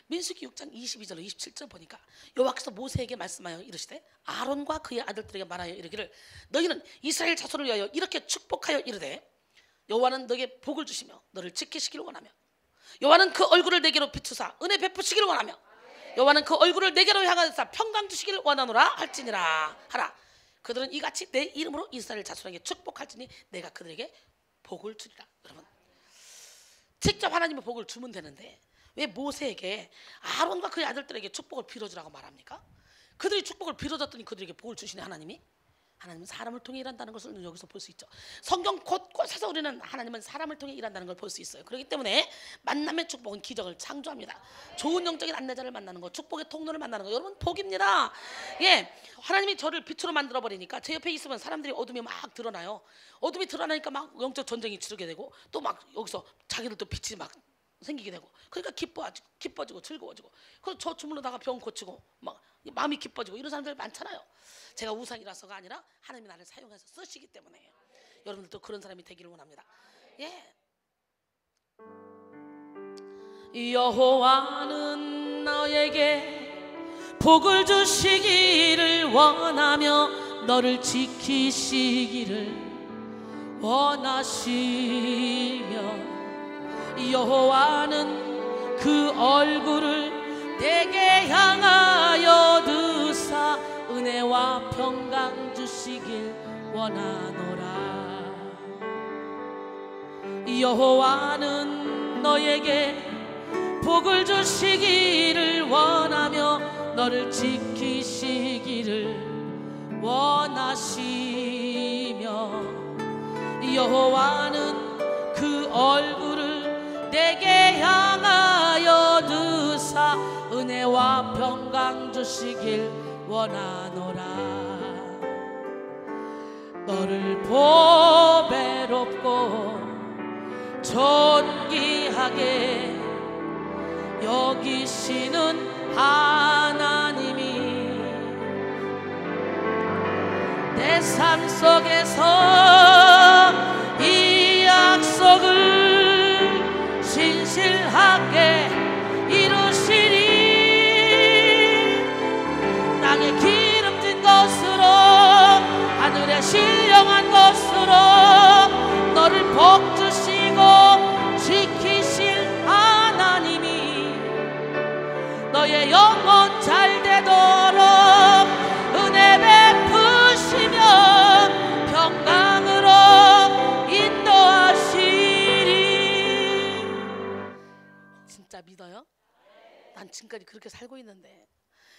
민수기 6장 22절 27절 보니까 여호와께서 모세에게 말씀하여 이르시되 아론과 그의 아들들에게 말하여 이르기를 너희는 이스라엘 자손을 위하여 이렇게 축복하여 이르되 여호와는 너에게 복을 주시며 너를 지키시기를 원하며 여호와는 그 얼굴을 내게로 비추사 은혜 베푸시기를 원하며 여호와는 그 얼굴을 내게로 향하사 평강 주시기를 원하노라 할지니라 하라. 그들은 이같이 내 이름으로 이스라엘 자손에게 축복할지니 내가 그들에게 복을 주리라. 여러분, 직접 하나님의 복을 주면 되는데 왜 모세에게 아론과 그의 아들들에게 축복을 빌어주라고 말합니까? 그들이 축복을 빌어줬더니 그들에게 복을 주시네. 하나님은 사람을 통해 일한다는 것을 여기서 볼 수 있죠. 성경 곳곳에서 우리는 하나님은 사람을 통해 일한다는 걸 볼 수 있어요. 그렇기 때문에 만남의 축복은 기적을 창조합니다. 좋은 영적인 안내자를 만나는 거, 축복의 통로를 만나는 거, 여러분 복입니다. 예, 하나님이 저를 빛으로 만들어 버리니까 제 옆에 있으면 사람들이 어둠이 막 드러나요. 어둠이 드러나니까 막 영적 전쟁이 치르게 되고 또 막 여기서 자기들도 빛이 막 생기게 되고, 그러니까 기뻐지고 즐거워지고, 그래서 저 주물러다가 병 고치고 막 마음이 기뻐지고 이런 사람들 많잖아요. 제가 우상이라서가 아니라 하나님이 나를 사용해서 쓰시기 때문에 여러분들도 그런 사람이 되기를 원합니다. 예. 여호와는 너에게 복을 주시기를 원하며 너를 지키시기를 원하시며 여호와는 그 얼굴을 내게 향하여 드사 은혜와 평강 주시길 원하노라. 여호와는 너에게 복을 주시기를 원하며 너를 지키시기를 원하시며 여호와는 그 얼굴을 내게 향하여 드사 은혜와 평강 주시길 원하노라. 너를 보배롭고 존귀하게 여기시는 하나님이 내 삶 속에서 이 약속을 신실하게 이루시리. 땅에 기름진 것으로 하늘에 신령한 것으로 너를 복주시고 지키실 하나님이 너의 영혼 잘 되도록 은혜 베푸시며 평강으로 인도하시리. 진짜 믿어요? 난 지금까지 그렇게 살고 있는데,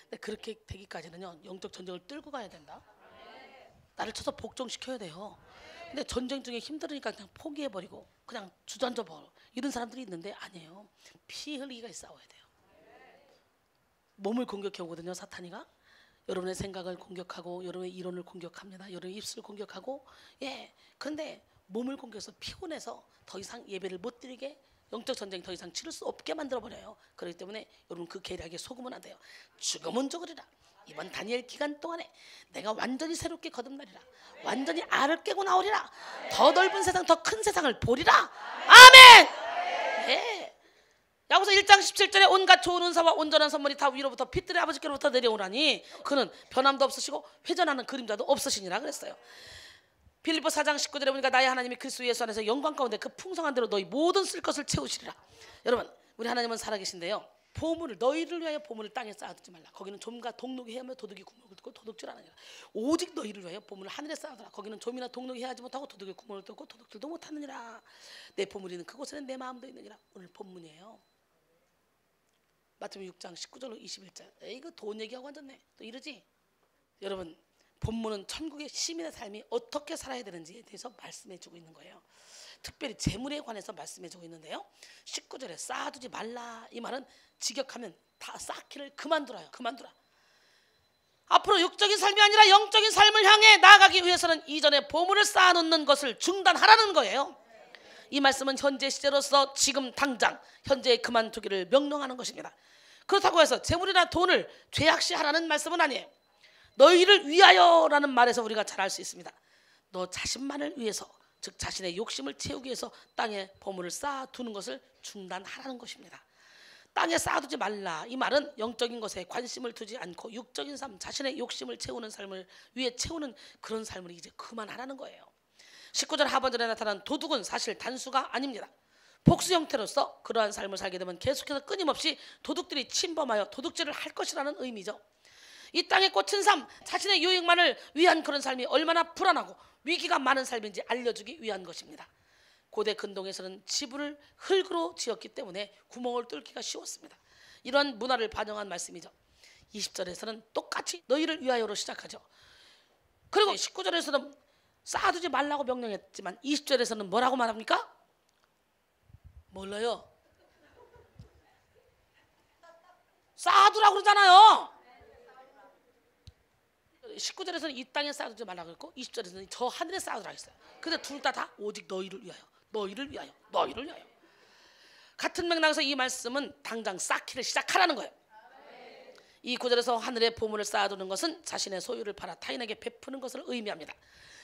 근데 그렇게 되기까지는요 영적 전쟁을 뚫고 가야 된다. 나를 쳐서 복종시켜야 돼요. 근데 전쟁 중에 힘들으니까 그냥 포기해버리고 그냥 주저앉아 버려 이런 사람들이 있는데 아니에요. 피 흘리기가 싸워야 돼요. 몸을 공격해 오거든요, 사탄이가. 여러분의 생각을 공격하고 여러분의 이론을 공격합니다. 여러분의 입술을 공격하고, 예. 그런데 몸을 공격해서 피곤해서 더 이상 예배를 못 드리게, 영적 전쟁 더 이상 치를 수 없게 만들어 버려요. 그렇기 때문에 여러분 그 계략에 속으면 안 돼요. 죽으면 죽으리라. 이번 다니엘 기간 동안에 내가 완전히 새롭게 거듭나리라. 완전히 알을 깨고 나오리라. 더 넓은 세상, 더 큰 세상을 보리라. 아멘. 예. 야고보서 1장 17절에 온갖 좋은 은사와 온전한 선물이 다 위로부터 빛들의 아버지께로부터 내려오라니 그는 변함도 없으시고 회전하는 그림자도 없으시니라 그랬어요. 빌립보 4장 19절에 보니까 나의 하나님이 그리스도 예수 안에서 영광 가운데 그 풍성한 대로 너희 모든 쓸 것을 채우시리라. 여러분, 우리 하나님은 살아계신데요, 보물을, 너희를 위하여 보물을 땅에 쌓아두지 말라. 거기는 좀과 동록이 헤매며 도둑이 구멍을 뚫고 도둑질 하느니라. 오직 너희를 위하여 보물을 하늘에 쌓아두라. 거기는 좀이나 동록이 헤하지 못하고 도둑이 구멍을 뚫고 도둑질도 못하느니라. 내 보물이 있는 그곳에는 내 마음도 있느니라. 오늘 본문이에요. 마태복음 6장 19절로 21절. 이거 돈 얘기하고 앉았네. 또 이러지? 여러분, 본문은 천국의 시민의 삶이 어떻게 살아야 되는지에 대해서 말씀해주고 있는 거예요. 특별히 재물에 관해서 말씀해주고 있는데요, 19절에 쌓아두지 말라. 이 말은 직역하면 다 쌓기를 그만두라요. 그만두라. 앞으로 육적인 삶이 아니라 영적인 삶을 향해 나아가기 위해서는 이전에 보물을 쌓아놓는 것을 중단하라는 거예요. 이 말씀은 현재 시제로서 지금 당장 현재에 그만두기를 명령하는 것입니다. 그렇다고 해서 재물이나 돈을 죄악시하라는 말씀은 아니에요. 너희를 위하여라는 말에서 우리가 잘 알 수 있습니다. 너 자신만을 위해서, 즉 자신의 욕심을 채우기 위해서 땅에 보물을 쌓아두는 것을 중단하라는 것입니다. 땅에 쌓아두지 말라. 이 말은 영적인 것에 관심을 두지 않고 육적인 삶, 자신의 욕심을 채우는 삶을 위해 채우는 그런 삶을 이제 그만하라는 거예요. 19절 하반절에 나타난 도둑은 사실 단수가 아닙니다. 복수 형태로서 그러한 삶을 살게 되면 계속해서 끊임없이 도둑들이 침범하여 도둑질을 할 것이라는 의미죠. 이 땅에 꽂힌 삶, 자신의 유익만을 위한 그런 삶이 얼마나 불안하고 위기가 많은 삶인지 알려주기 위한 것입니다. 고대 근동에서는 지붕을 흙으로 지었기 때문에 구멍을 뚫기가 쉬웠습니다. 이런 문화를 반영한 말씀이죠. 20절에서는 똑같이 너희를 위하여로 시작하죠. 그리고 19절에서는 쌓아두지 말라고 명령했지만 20절에서는 뭐라고 말합니까? 몰라요. 쌓아두라고 그러잖아요. 19절에서는 이 땅에 쌓아두지 말라고 했고 20절에서는 저 하늘에 쌓아두라고 했어요. 근데 둘 다 오직 너희를 위하여, 너희를 위하여, 너희를 위하여. 같은 맥락에서 이 말씀은 당장 쌓기를 시작하라는 거예요. 이 구절에서 하늘에 보물을 쌓아두는 것은 자신의 소유를 팔아 타인에게 베푸는 것을 의미합니다.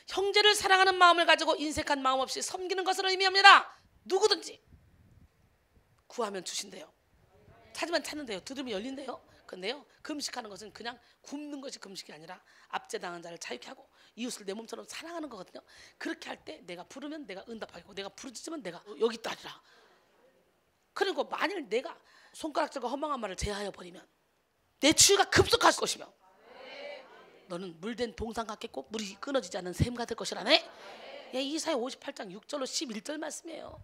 형제를 사랑하는 마음을 가지고 인색한 마음 없이 섬기는 것을 의미합니다. 누구든지 구하면 주신대요. 찾으면 찾는데요. 두드리면 열린대요. 근데요, 금식하는 것은 그냥 굶는 것이 금식이 아니라 압제당한 자를 자유케 하고 이웃을 내 몸처럼 사랑하는 거거든요. 그렇게 할 때 내가 부르면 내가 응답하고 내가 부르짖으면 내가 여기 있다리라. 그리고 만일 내가 손가락질과 허망한 말을 제하여 버리면 내 추위가 급속할 것이며 너는 물된 동상 같겠고 물이 끊어지지 않는 샘가 될 것이라네. 이사야 58장 6절로 11절 말씀이에요.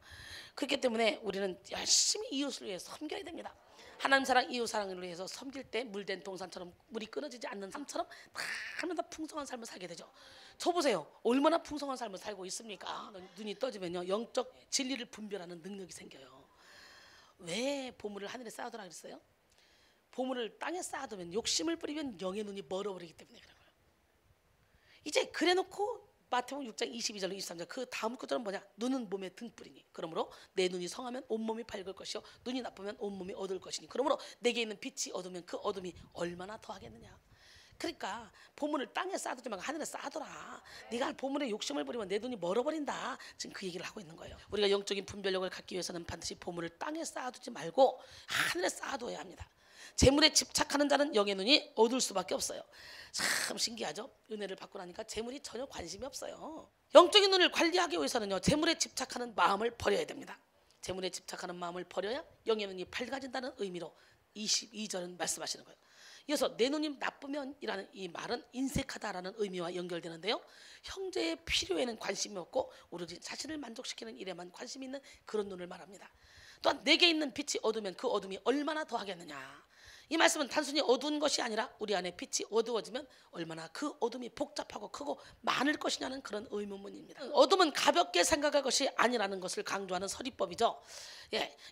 그렇기 때문에 우리는 열심히 이웃을 위해 섬겨야 됩니다. 하나님 사랑, 이웃 사랑을 위해서 섬길 때 물된 동산처럼 물이 끊어지지 않는 삶처럼 얼마나 풍성한 삶을 살게 되죠. 저 보세요. 얼마나 풍성한 삶을 살고 있습니까? 눈이 떠지면요, 영적 진리를 분별하는 능력이 생겨요. 왜 보물을 하늘에 쌓아두라 그랬어요? 보물을 땅에 쌓아두면, 욕심을 부리면 영의 눈이 멀어버리기 때문에 그런 거예요. 이제 그래놓고 마태복음 6장 22절로 23절 그 다음 구절은 뭐냐? 눈은 몸의 등불이니 그러므로 내 눈이 성하면 온몸이 밝을 것이요 눈이 나쁘면 온몸이 어두울 것이니 그러므로 내게 있는 빛이 어두우면 그 어둠이 얼마나 더하겠느냐. 그러니까 보물을 땅에 쌓아두지 말고 하늘에 쌓아둬라. 네가 보물에 욕심을 부리면 내 눈이 멀어버린다. 지금 그 얘기를 하고 있는 거예요. 우리가 영적인 분별력을 갖기 위해서는 반드시 보물을 땅에 쌓아두지 말고 하늘에 쌓아둬야 합니다. 재물에 집착하는 자는 영의 눈이 어두울 수밖에 없어요. 참 신기하죠? 은혜를 받고 나니까 재물이 전혀 관심이 없어요. 영적인 눈을 관리하기 위해서는요, 재물에 집착하는 마음을 버려야 됩니다. 재물에 집착하는 마음을 버려야 영의 눈이 밝아진다는 의미로 22절은 말씀하시는 거예요. 이어서 내 눈이 나쁘면 이라는 이 말은 인색하다라는 의미와 연결되는데요, 형제의 필요에는 관심이 없고 오로지 자신을 만족시키는 일에만 관심이 있는 그런 눈을 말합니다. 또한 내게 있는 빛이 어두우면 그 어둠이 얼마나 더하겠느냐. 이 말씀은 단순히 어두운 것이 아니라 우리 안에 빛이 어두워지면 얼마나 그 어둠이 복잡하고 크고 많을 것이냐는 그런 의문문입니다. 어둠은 가볍게 생각할 것이 아니라는 것을 강조하는 서리법이죠.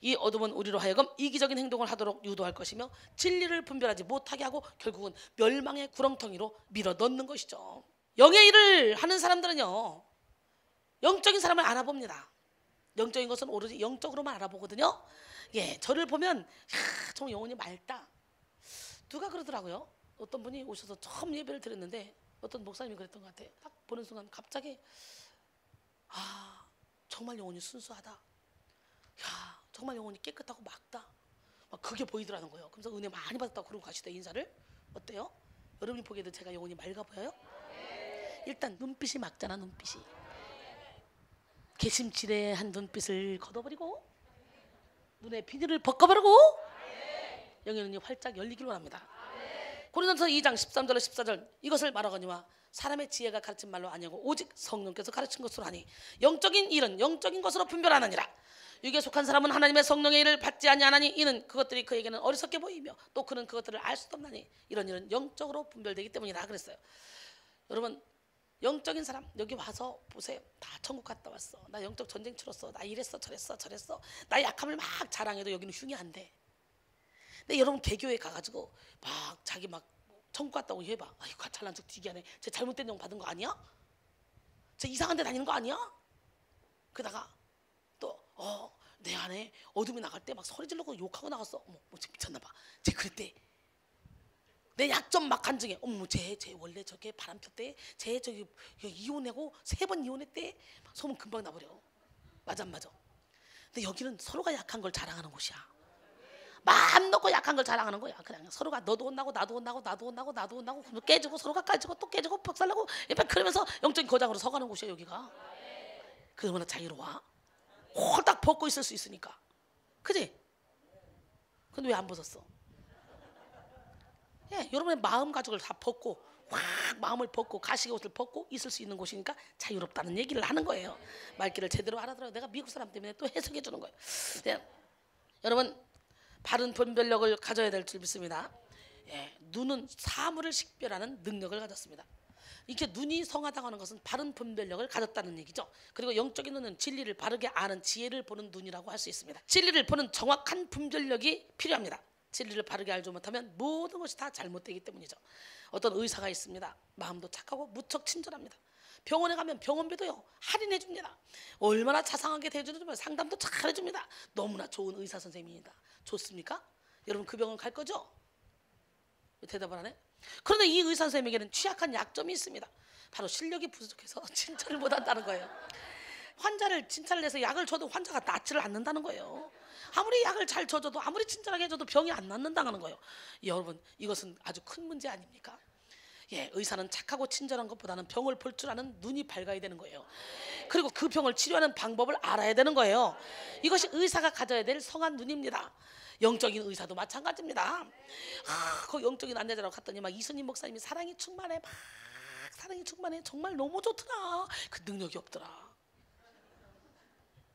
이 어둠은 우리로 하여금 이기적인 행동을 하도록 유도할 것이며 진리를 분별하지 못하게 하고 결국은 멸망의 구렁텅이로 밀어 넣는 것이죠. 영의 일을 하는 사람들은요, 영적인 사람을 알아봅니다. 영적인 것은 오로지 영적으로만 알아보거든요. 저를 보면 정말 영혼이 맑다. 누가 그러더라고요. 어떤 분이 오셔서 처음 예배를 드렸는데 어떤 목사님이 그랬던 것 같아요. 딱 보는 순간 갑자기 정말 영혼이 순수하다. 정말 영혼이 깨끗하고 맑다. 막 그게 보이더라는 거예요. 그래서 은혜 많이 받았다고 그러고 가시다. 인사를. 어때요? 여러분이 보기에도 제가 영혼이 맑아 보여요? 일단 눈빛이 맑잖아. 눈빛이 개심치레한 눈빛을 걷어버리고 눈에 비늘을 벗겨버리고 영의 눈이 활짝 열리기를 원합니다. 고린도서 2장 13절로 14절 이것을 말하거니와 사람의 지혜가 가르친 말로 아니하고 오직 성령께서 가르친 것으로 하니 영적인 일은 영적인 것으로 분별하느니라. 육에 속한 사람은 하나님의 성령의 일을 받지 아니하나니 이는 그것들이 그에게는 어리석게 보이며 또 그는 그것들을 알 수도 없나니 이런 일은 영적으로 분별되기 때문이라 그랬어요. 여러분, 영적인 사람 여기 와서 보세요. 다 천국 갔다 왔어. 나 영적 전쟁 치렀어. 나 이랬어 저랬어 나 약함을 막 자랑해도 여기는 흉이 안 돼. 근데 여러분 개교에 가가지고 막 자기 막 천국 갔다고 해봐. 아이고 잘난 척 되게 하네. 쟤 잘못된 영 받은 거 아니야? 쟤 이상한 데 다니는 거 아니야? 그러다가 또 내 안에 어둠이 나갈 때 막 소리 지르고 욕하고 나갔어. 어머 미쳤나 봐. 쟤 그랬대. 내 약점 막 간증해. 어머 쟤 원래 저게 바람 폈대. 쟤 저기 이혼하고 3번 이혼했대. 소문 금방 나버려. 맞아 안 맞아? 근데 여기는 서로가 약한 걸 자랑하는 곳이야. 마음 놓고 약한 걸 자랑하는 거야. 그냥 서로가 너도 혼나고 나도 혼나고 나도 혼나고 나도 혼나고 깨지고 서로가 깨지고 또 깨지고 벽살나고 그러면서 영적인 거장으로 서가는 곳이야 여기가. 그 얼마나 자유로워. 홀딱 벗고 있을 수 있으니까. 그지? 근데 왜 안 벗었어? 예, 여러분의 마음 가죽을 다 벗고 확 마음을 벗고 가시의 옷을 벗고 있을 수 있는 곳이니까 자유롭다는 얘기를 하는 거예요. 말귀를 제대로 알아들어요. 내가 미국 사람 때문에 또 해석해 주는 거예요. 네. 여러분 바른 분별력을 가져야 될 줄 믿습니다. 예, 눈은 사물을 식별하는 능력을 가졌습니다. 이렇게 눈이 성하다고 하는 것은 바른 분별력을 가졌다는 얘기죠. 그리고 영적인 눈은 진리를 바르게 아는 지혜를 보는 눈이라고 할 수 있습니다. 진리를 보는 정확한 분별력이 필요합니다. 진리를 바르게 알지 못하면 모든 것이 다 잘못되기 때문이죠. 어떤 의사가 있습니다. 마음도 착하고 무척 친절합니다. 병원에 가면 병원비도요 할인해 줍니다. 얼마나 자상하게 대해주면 상담도 잘 해줍니다. 너무나 좋은 의사 선생님입니다. 좋습니까? 여러분 그 병원 갈 거죠? 왜 대답을 안 해? 그런데 이 의사 선생님에게는 취약한 약점이 있습니다. 바로 실력이 부족해서 진찰을 못한다는 거예요. 환자를 진찰을 해서 약을 줘도 환자가 낫지를 않는다는 거예요. 아무리 약을 잘 줘도 아무리 친절하게 해줘도 병이 안 낫는다는 거예요. 여러분 이것은 아주 큰 문제 아닙니까? 예, 의사는 착하고 친절한 것보다는 병을 볼 줄 아는 눈이 밝아야 되는 거예요. 그리고 그 병을 치료하는 방법을 알아야 되는 거예요. 이것이 의사가 가져야 될 성한 눈입니다. 영적인 의사도 마찬가지입니다. 그 영적인 안내자라고 갔더니 막 이순님 목사님이 사랑이 충만해, 막 사랑이 충만해, 정말 너무 좋더라. 그 능력이 없더라.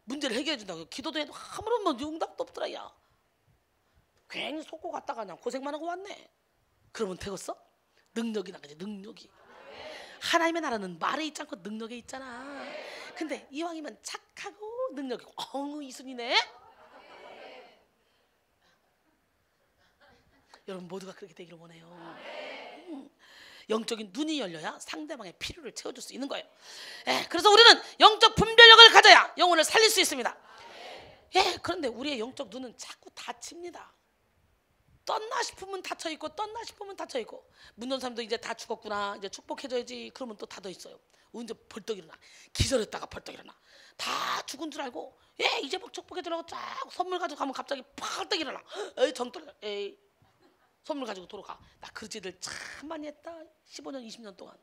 문제를 해결해 준다고 기도도 해도 아무런 응답도 없더라. 야, 괜히 속고 갔다가 그냥 고생만 하고 왔네. 그러면 되겠어? 능력이 나가지. 능력이. 하나님의 나라는 말에 있지 않고 능력에 있잖아. 근데 이왕이면 착하고 능력이 이순이네. 여러분 모두가 그렇게 되기를 원해요. 영적인 눈이 열려야 상대방의 필요를 채워줄 수 있는 거예요. 예, 그래서 우리는 영적 분별력을 가져야 영혼을 살릴 수 있습니다. 예, 그런데 우리의 영적 눈은 자꾸 닫힙니다. 떴나 싶으면 닫혀 있고 떴나 싶으면 닫혀 있고. 문전사님도 이제 다 죽었구나, 이제 축복해줘야지. 그러면 또 닫아 있어요. 언제 벌떡 일어나. 기절했다가 벌떡 일어나. 다 죽은 줄 알고 이제 막 축복해주라고 쫙 선물 가지고 가면 갑자기 벌떡 일어나. 에이 정떨 에이 선물 가지고 돌아가. 나 그지들 참 많이 했다. 15년 20년 동안.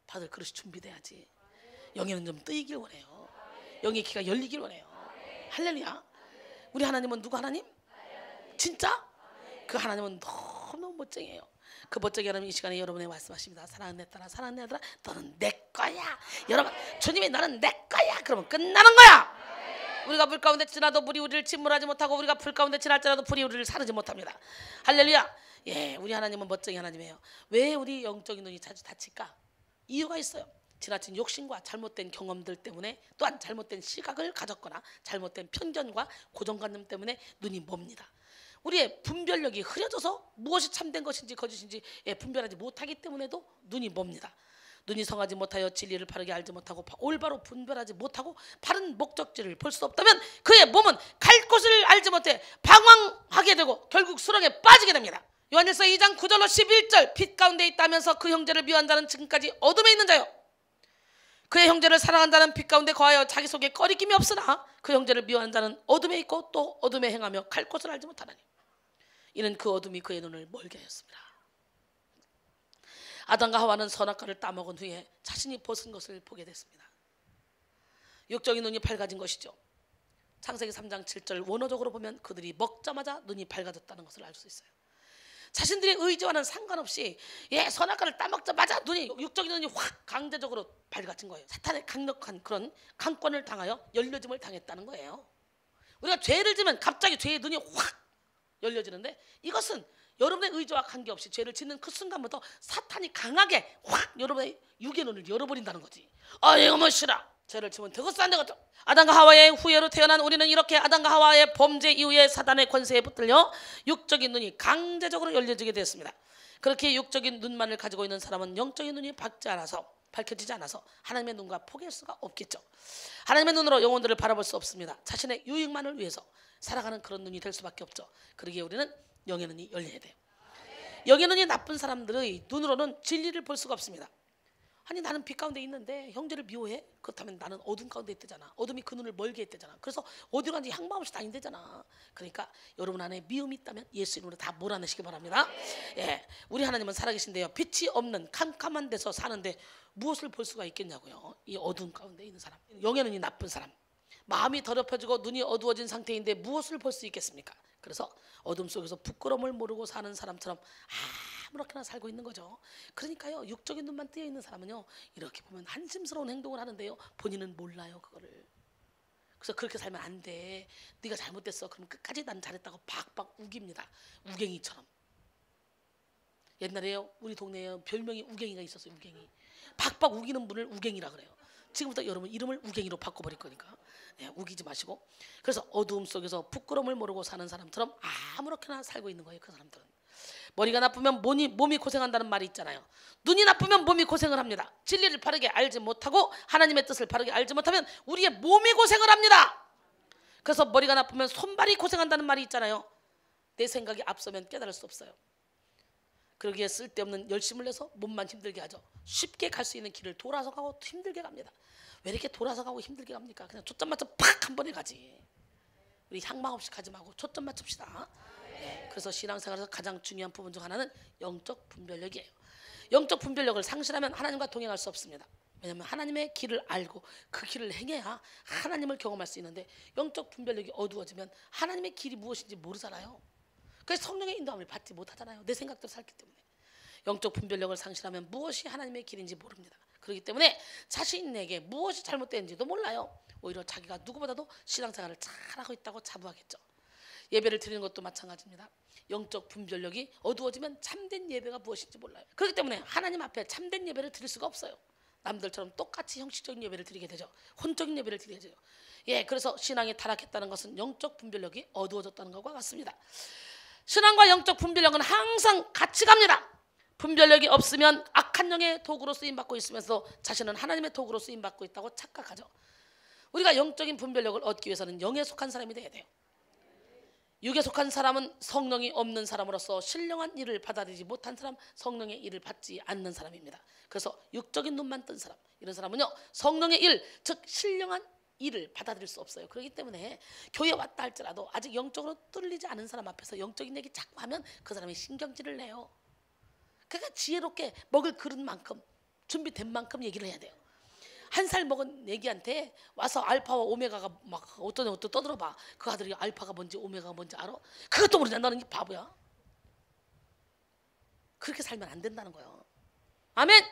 다들 그릇이 준비돼야지. 영에는 좀 뜨이길 원해요. 영의 귀가 열리길 원해요. 할렐루야. 우리 하나님은 누구 하나님? 진짜? 그 하나님은 너무 멋쟁이에요. 그 멋쟁이 하나님 이 시간에 여러분에게 말씀하십니다. 사랑하는 내 딸아, 사랑하는 내 아들아, 너는 내 거야. 여러분 주님이 너는 내 거야. 그러면 끝나는 거야. 우리가 물 가운데 지나도 물이 우리를 침몰하지 못하고 우리가 불 가운데 지날지라도 불이 우리를 사르지 못합니다. 할렐루야. 예, 우리 하나님은 멋쟁이 하나님이에요. 왜 우리 영적인 눈이 자주 닫힐까? 이유가 있어요. 지나친 욕심과 잘못된 경험들 때문에, 또한 잘못된 시각을 가졌거나 잘못된 편견과 고정관념 때문에 눈이 멉니다. 우리의 분별력이 흐려져서 무엇이 참된 것인지 거짓인지 분별하지 못하기 때문에도 눈이 멉니다. 눈이 성하지 못하여 진리를 바르게 알지 못하고 올바로 분별하지 못하고 바른 목적지를 볼 수 없다면 그의 몸은 갈 곳을 알지 못해 방황하게 되고 결국 수렁에 빠지게 됩니다. 요한일서 2장 9절로 11절 빛 가운데 있다면서 그 형제를 미워한 자는 지금까지 어둠에 있는 자요. 그의 형제를 사랑한 자는 빛 가운데 거하여 자기 속에 꺼리낌이 없으나 그 형제를 미워한 자는 어둠에 있고 또 어둠에 행하며 갈 곳을 알지 못하나니 이는 그 어둠이 그의 눈을 멀게 하였습니다. 아담과 하와는 선악과를 따먹은 후에 자신이 벗은 것을 보게 됐습니다. 육적인 눈이 밝아진 것이죠. 창세기 3장 7절 원어적으로 보면 그들이 먹자마자 눈이 밝아졌다는 것을 알 수 있어요. 자신들의 의지와는 상관없이 선악과를 따먹자마자 눈이 육적인 눈이 확 강제적으로 밝아진 거예요. 사탄의 강력한 그런 강권을 당하여 열려짐을 당했다는 거예요. 우리가 죄를 지면 갑자기 죄의 눈이 확 열려지는데 이것은 여러분의 의지와 관계없이 죄를 짓는 그 순간부터 사탄이 강하게 확 여러분의 육의 눈을 열어버린다는 거지. 이거 싫어. 죄를 지면 되겠어 안 되겠어. 아담과 하와의 후예로 태어난 우리는 이렇게 아담과 하와의 범죄 이후에 사단의 권세에 붙들려 육적인 눈이 강제적으로 열려지게 되었습니다. 그렇게 육적인 눈만을 가지고 있는 사람은 영적인 눈이 밝혀지지 않아서 하나님의 눈과 포기할 수가 없겠죠. 하나님의 눈으로 영혼들을 바라볼 수 없습니다. 자신의 유익만을 위해서 살아가는 그런 눈이 될 수밖에 없죠. 그러기에 우리는 영의 눈이 열려야 돼요. 영의 눈이 나쁜 사람들의 눈으로는 진리를 볼 수가 없습니다. 아니 나는 빛 가운데 있는데 형제를 미워해? 그렇다면 나는 어둠 가운데 있대잖아. 어둠이 그 눈을 멀게 했대잖아. 그래서 어디로 가는지 향방 없이 다닌대잖아. 그러니까 여러분 안에 미움이 있다면 예수 이름으로 다 몰아내시기 바랍니다. 예, 우리 하나님은 살아계신데요. 빛이 없는 캄캄한 데서 사는데 무엇을 볼 수가 있겠냐고요. 이 어둠 가운데 있는 사람, 영의 눈이 나쁜 사람, 마음이 더럽혀지고 눈이 어두워진 상태인데 무엇을 볼 수 있겠습니까? 그래서 어둠 속에서 부끄러움을 모르고 사는 사람처럼 아무렇게나 살고 있는 거죠. 그러니까요, 육적인 눈만 뜨여 있는 사람은요, 이렇게 보면 한심스러운 행동을 하는데요, 본인은 몰라요 그거를. 그래서 그렇게 살면 안 돼. 네가 잘못됐어. 그럼 끝까지 난 잘했다고 박박 우깁니다. 우갱이처럼. 옛날에요, 우리 동네에 별명이 우갱이가 있었어요. 우갱이. 박박 우기는 분을 우갱이라 그래요. 지금부터 여러분 이름을 우갱이로 바꿔버릴 거니까 우기지 마시고. 그래서 어두움 속에서 부끄러움을 모르고 사는 사람처럼 아무렇게나 살고 있는 거예요. 그 사람들은. 머리가 나쁘면 몸이 고생한다는 말이 있잖아요. 눈이 나쁘면 몸이 고생을 합니다. 진리를 바르게 알지 못하고 하나님의 뜻을 바르게 알지 못하면 우리의 몸이 고생을 합니다. 그래서 머리가 나쁘면 손발이 고생한다는 말이 있잖아요. 내 생각이 앞서면 깨달을 수 없어요. 그러기에 쓸데없는 열심을 내서 몸만 힘들게 하죠. 쉽게 갈 수 있는 길을 돌아서 가고 힘들게 갑니다. 왜 이렇게 돌아서 가고 힘들게 갑니까? 그냥 초점 맞춰 팍 한 번에 가지. 우리 향방 없이 가지 말고 초점 맞춥시다. 네, 그래서 신앙생활에서 가장 중요한 부분 중 하나는 영적 분별력이에요. 영적 분별력을 상실하면 하나님과 동행할 수 없습니다. 왜냐하면 하나님의 길을 알고 그 길을 행해야 하나님을 경험할 수 있는데, 영적 분별력이 어두워지면 하나님의 길이 무엇인지 모르잖아요. 그래서 성령의 인도함을 받지 못하잖아요. 내 생각대로 살기 때문에. 영적 분별력을 상실하면 무엇이 하나님의 길인지 모릅니다. 그렇기 때문에 자신에게 무엇이 잘못되는지도 몰라요. 오히려 자기가 누구보다도 신앙생활을 잘하고 있다고 자부하겠죠. 예배를 드리는 것도 마찬가지입니다. 영적 분별력이 어두워지면 참된 예배가 무엇인지 몰라요. 그렇기 때문에 하나님 앞에 참된 예배를 드릴 수가 없어요. 남들처럼 똑같이 형식적인 예배를 드리게 되죠. 혼적인 예배를 드리게 되죠. 예, 그래서 신앙이 타락했다는 것은 영적 분별력이 어두워졌다는 것과 같습니다. 신앙과 영적 분별력은 항상 같이 갑니다. 분별력이 없으면 악한 영의 도구로 쓰임받고 있으면서 자신은 하나님의 도구로 쓰임받고 있다고 착각하죠. 우리가 영적인 분별력을 얻기 위해서는 영에 속한 사람이 돼야 돼요. 육에 속한 사람은 성령이 없는 사람으로서 신령한 일을 받아들이지 못한 사람, 성령의 일을 받지 않는 사람입니다. 그래서 육적인 눈만 뜬 사람, 이런 사람은요, 성령의 일, 즉 신령한 일을 받아들일 수 없어요. 그렇기 때문에 교회 왔다 할지라도 아직 영적으로 뚫리지 않은 사람 앞에서 영적인 얘기 자꾸 하면 그 사람이 신경질을 내요. 그러니까 지혜롭게 먹을 그릇만큼, 준비된 만큼 얘기를 해야 돼요. 1살 먹은 애기한테 와서 알파와 오메가가 막 어떤 애가 또 떠들어봐. 그 아들이 알파가 뭔지 오메가가 뭔지 알아? 그것도 모르냐? 너는 바보야. 그렇게 살면 안 된다는 거예요. 아멘.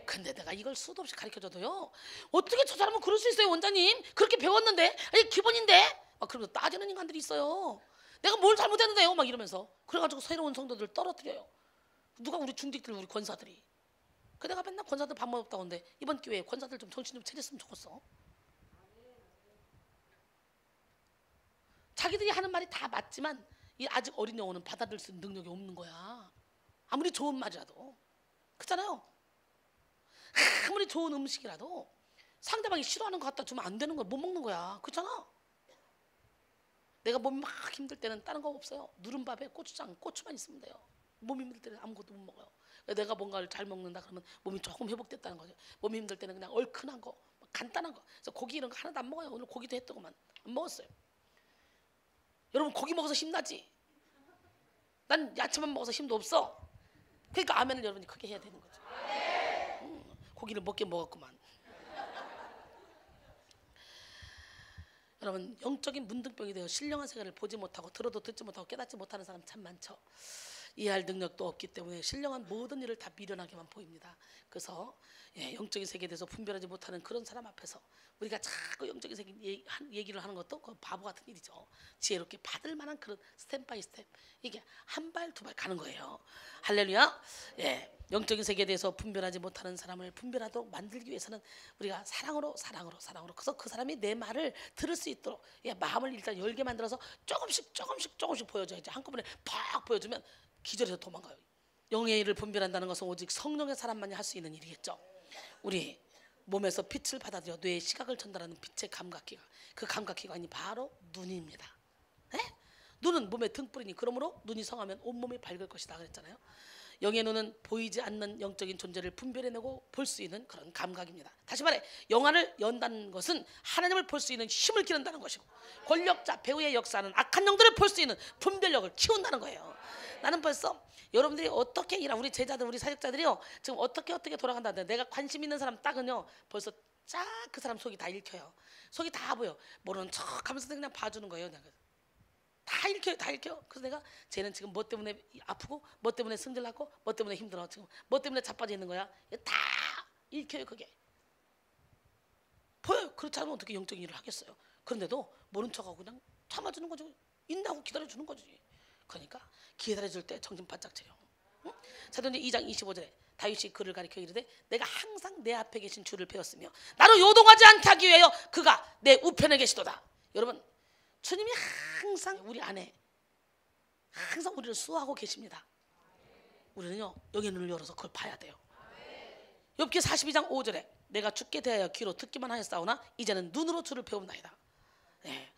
근데 내가 이걸 수도 없이 가르쳐줘도요, 어떻게 저 사람은 그럴 수 있어요? 원장님 그렇게 배웠는데, 아니 기본인데 그러면서 따지는 인간들이 있어요. 내가 뭘 잘못했는데요? 막 이러면서. 그래가지고 새로운 성도들을 떨어뜨려요. 누가? 우리 중직들, 우리 권사들이. 그 내가 맨날 권사들 밥 먹었다고 하는데 이번 기회에 권사들 좀 정신 좀 차렸으면 좋겠어. 자기들이 하는 말이 다 맞지만 이 아직 어린 영혼은 받아들일 수 있는 능력이 없는 거야. 아무리 좋은 말이라도. 그렇잖아요. 아무리 좋은 음식이라도 상대방이 싫어하는 거 갖다 주면 안 되는 거야. 못 먹는 거야. 그렇잖아. 내가 몸이 막 힘들 때는 다른 거 없어요. 누른밥에 고추장, 고추만 있으면 돼요. 몸이 힘들 때는 아무것도 못 먹어요. 내가 뭔가를 잘 먹는다 그러면 몸이 조금 회복됐다는 거죠. 몸이 힘들 때는 그냥 얼큰한 거, 간단한 거. 그래서 고기 이런 거 하나도 안 먹어요. 오늘 고기도 했더구만. 안 먹었어요. 여러분 고기 먹어서 힘나지? 난 야채만 먹어서 힘도 없어. 그러니까 아멘을 여러분이 크게 해야 되는 거죠. 고기를 먹게 먹었구만. 여러분 영적인 문둥병이 되어 신령한 세계를 보지 못하고 들어도 듣지 못하고 깨닫지 못하는 사람 참 많죠. 이해할 능력도 없기 때문에 신령한 모든 일을 다 미련하게만 보입니다. 그래서 영적인 세계에 대해서 분별하지 못하는 그런 사람 앞에서 우리가 자꾸 영적인 세계 얘기를 하는 것도 그 바보 같은 일이죠. 지혜롭게 받을 만한 그런 스텝 바이 스텝, 이게 한 발 두 발 가는 거예요. 할렐루야. 영적인 세계에 대해서 분별하지 못하는 사람을 분별하도록 만들기 위해서는 우리가 사랑으로 그래서 그 사람이 내 말을 들을 수 있도록 마음을 일단 열게 만들어서 조금씩 보여줘야지. 한꺼번에 팍 보여주면 기절해서 도망가요. 영의 일을 분별한다는 것은 오직 성령의 사람만이 할 수 있는 일이겠죠. 우리 몸에서 빛을 받아들여 뇌에 시각을 전달하는 빛의 감각기가, 그 감각기관이 바로 눈입니다. 네? 눈은 몸의 등불이니 그러므로 눈이 성하면 온몸이 밝을 것이다 그랬잖아요. 영의 눈은 보이지 않는 영적인 존재를 분별해내고 볼 수 있는 그런 감각입니다. 다시 말해 영안을 연다는 것은 하나님을 볼 수 있는 힘을 기른다는 것이고, 권력자 배후의 역사는 악한 영들을 볼 수 있는 분별력을 키운다는 거예요. 나는 벌써 여러분들이 어떻게 일하, 우리 제자들 우리 사역자들이요 지금 어떻게 돌아간다, 내가 관심 있는 사람 딱은요 벌써 쫙 그 사람 속이 다 읽혀요. 속이 다 보여. 모르는 척 하면서 그냥 봐주는 거예요. 다 읽혀요, 다 읽혀. 그래서 내가 쟤는 지금 뭐 때문에 아프고, 뭐 때문에 승질났고, 뭐 때문에 힘들어, 지금 뭐 때문에 자빠져 있는 거야. 다 읽혀요. 그게 보여요. 그렇지 않으면 어떻게 영적인 일을 하겠어요. 그런데도 모른 척하고 그냥 참아주는 거죠. 인다고 기다려주는 거지. 그러니까 기다려줄 때 정신 바짝 차려. 응? 사도행전 2장 25절에 다윗이 그를 가리켜 이르되 내가 항상 내 앞에 계신 주를 배웠으며 나로 요동하지 않게 하기 위하여 그가 내 우편에 계시도다. 여러분, 주님이 항상 우리 안에 항상 우리를 수호하고 계십니다. 우리는요 영의 눈을 열어서 그걸 봐야 돼요. 욥기 42장 5절에 내가 주께 대하여 귀로 듣기만 하였사오나 이제는 눈으로 주를 배움나이다. 네.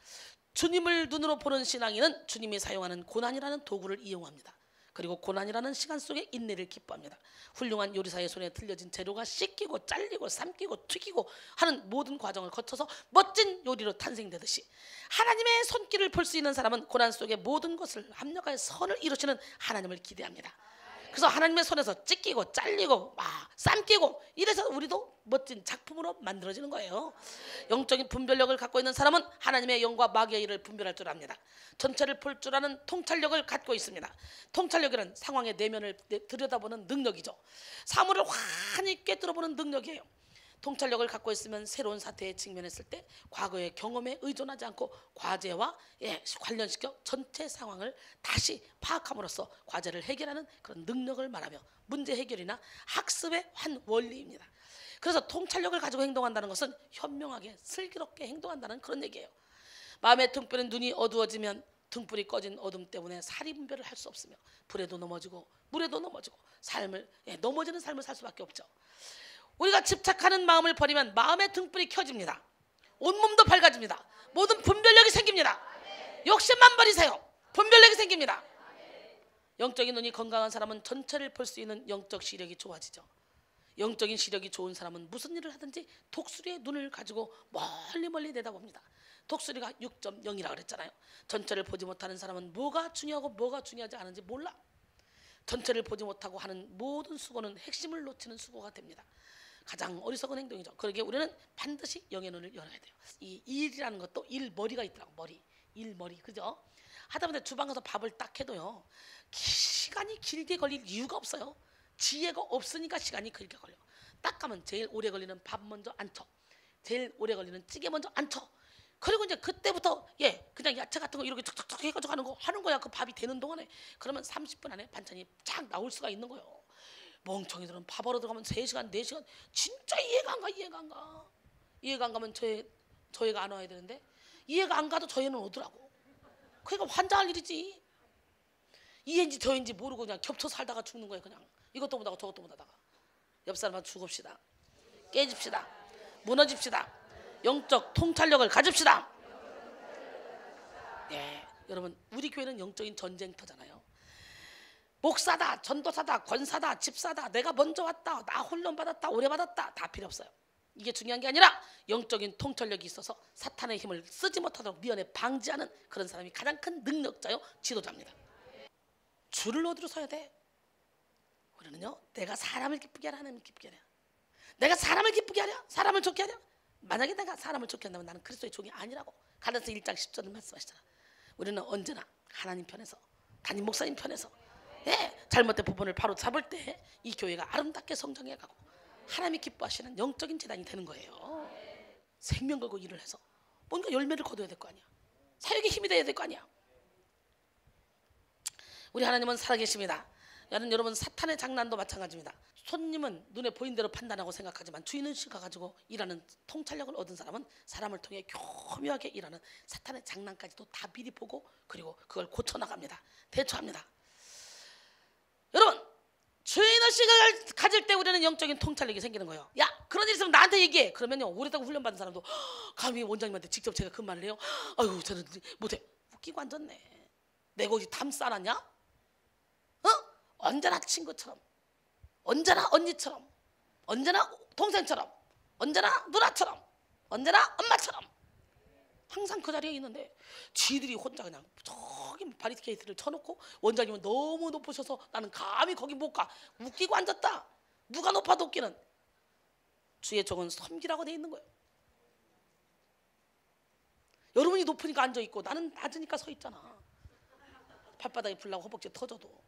주님을 눈으로 보는 신앙인은 주님이 사용하는 고난이라는 도구를 이용합니다. 그리고 고난이라는 시간 속에 인내를 기뻐합니다. 훌륭한 요리사의 손에 들려진 재료가 씻기고 잘리고 삶기고 튀기고 하는 모든 과정을 거쳐서 멋진 요리로 탄생되듯이 하나님의 손길을 볼 수 있는 사람은 고난 속에 모든 것을 합력하여 선을 이루시는 하나님을 기대합니다. 그래서 하나님의 손에서 찢기고 잘리고 막 삶기고 이래서 우리도 멋진 작품으로 만들어지는 거예요. 영적인 분별력을 갖고 있는 사람은 하나님의 영과 마귀의 일을 분별할 줄 압니다. 전체를 볼 줄 아는 통찰력을 갖고 있습니다. 통찰력이란 상황의 내면을 들여다보는 능력이죠. 사물을 환히 꿰뚫어보는 능력이에요. 통찰력을 갖고 있으면 새로운 사태에 직면했을 때 과거의 경험에 의존하지 않고 과제와 관련시켜 전체 상황을 다시 파악함으로써 과제를 해결하는 그런 능력을 말하며 문제 해결이나 학습의 한 원리입니다. 그래서 통찰력을 가지고 행동한다는 것은 현명하게 슬기롭게 행동한다는 그런 얘기예요. 마음의 등불은 눈이 어두워지면 등불이 꺼진 어둠 때문에 사리 분별을 할 수 없으며 불에도 넘어지고 물에도 넘어지고 넘어지는 삶을 살 수밖에 없죠. 우리가 집착하는 마음을 버리면 마음의 등불이 켜집니다. 온몸도 밝아집니다. 모든 분별력이 생깁니다. 욕심만 버리세요. 분별력이 생깁니다. 영적인 눈이 건강한 사람은 전체를 볼 수 있는 영적 시력이 좋아지죠. 영적인 시력이 좋은 사람은 무슨 일을 하든지 독수리의 눈을 가지고 멀리 내다봅니다. 독수리가 6.0이라고 그랬잖아요. 전체를 보지 못하는 사람은 뭐가 중요하고 뭐가 중요하지 않은지 몰라. 전체를 보지 못하고 하는 모든 수고는 핵심을 놓치는 수고가 됩니다. 가장 어리석은 행동이죠. 그러기에 우리는 반드시 영의 눈을 열어야 돼요. 이 일이라는 것도 일머리가 있더라고. 일머리, 그죠? 하다 보면 주방 가서 밥을 딱 해도요 시간이 길게 걸릴 이유가 없어요. 지혜가 없으니까 시간이 길게 걸려. 딱 가면 제일 오래 걸리는 밥 먼저 안 쳐, 제일 오래 걸리는 찌개 먼저 안 쳐. 그리고 이제 그때부터 그냥 야채 같은 거 이렇게 툭툭툭 해가지고 하는 거야. 그 밥이 되는 동안에. 그러면 30분 안에 반찬이 쫙 나올 수가 있는 거예요. 멍청이들은 밥하러 들어가면 3시간 4시간 진짜 이해가 안 가면 저 애가 안 와야 되는데 이해가 안 가도 저 애는 오더라고. 그러니까 환장할 일이지. 이해인지 저인지 모르고 그냥 겹쳐 살다가 죽는 거예요. 그냥 이것도 못하고 저것도 못하다가. 옆 사람한테 죽읍시다. 깨집시다. 무너집시다. 영적 통찰력을 가집시다. 여러분, 우리 교회는 영적인 전쟁터잖아요. 목사다, 전도사다, 권사다, 집사다, 내가 먼저 왔다, 나 훈련받았다, 오래 받았다, 다 필요 없어요. 이게 중요한 게 아니라 영적인 통찰력이 있어서 사탄의 힘을 쓰지 못하도록 미연에 방지하는 그런 사람이 가장 큰 능력자요, 지도자입니다. 줄을 어디로 서야 돼? 우리는요, 내가 사람을 기쁘게 하랴, 하나님을 기쁘게 하랴. 내가 사람을 기쁘게 하랴, 사람을 좋게 하랴. 만약에 내가 사람을 좋게 한다면 나는 그리스도의 종이 아니라고. 갈라디아서 1장 10절을 말씀하시잖아. 우리는 언제나 하나님 편에서, 담임 목사님 편에서 잘못된 부분을 바로 잡을 때 이 교회가 아름답게 성장해가고 하나님이 기뻐하시는 영적인 재단이 되는 거예요. 생명 걸고 일을 해서 뭔가 열매를 거둬야 될 거 아니야. 사역의 힘이 돼야 될 거 아니야. 우리 하나님은 살아계십니다. 여러분, 사탄의 장난도 마찬가지입니다. 손님은 눈에 보인 대로 판단하고 생각하지만 주인의식 가지고 일하는 통찰력을 얻은 사람은 사람을 통해 교묘하게 일하는 사탄의 장난까지도 다 미리 보고 그리고 그걸 고쳐나갑니다. 대처합니다. 여러분, 의식을 가질 때 우리는 영적인 통찰력이 생기는 거예요. 야, 그런 일 있으면 나한테 얘기해. 그러면요, 오래다고 훈련받은 사람도 감히 원장님한테 직접 제가 그 말을 해요. 아유, 저는 못해. 웃기고 앉았네. 내가 어디 담 싸놨냐? 어? 언제나 친구처럼, 언제나 언니처럼, 언제나 동생처럼, 언제나 누나처럼, 언제나 엄마처럼 항상 그 자리에 있는데 지들이 혼자 그냥 저기 바리케이트를 쳐놓고 원장님은 너무 높으셔서 나는 감히 거기 못 가. 웃기고 앉았다. 누가 높아도 웃기는. 주의 종은 섬기라고 돼 있는 거예요. 여러분이 높으니까 앉아있고 나는 낮으니까 서 있잖아. 발바닥에 불나고 허벅지 터져도.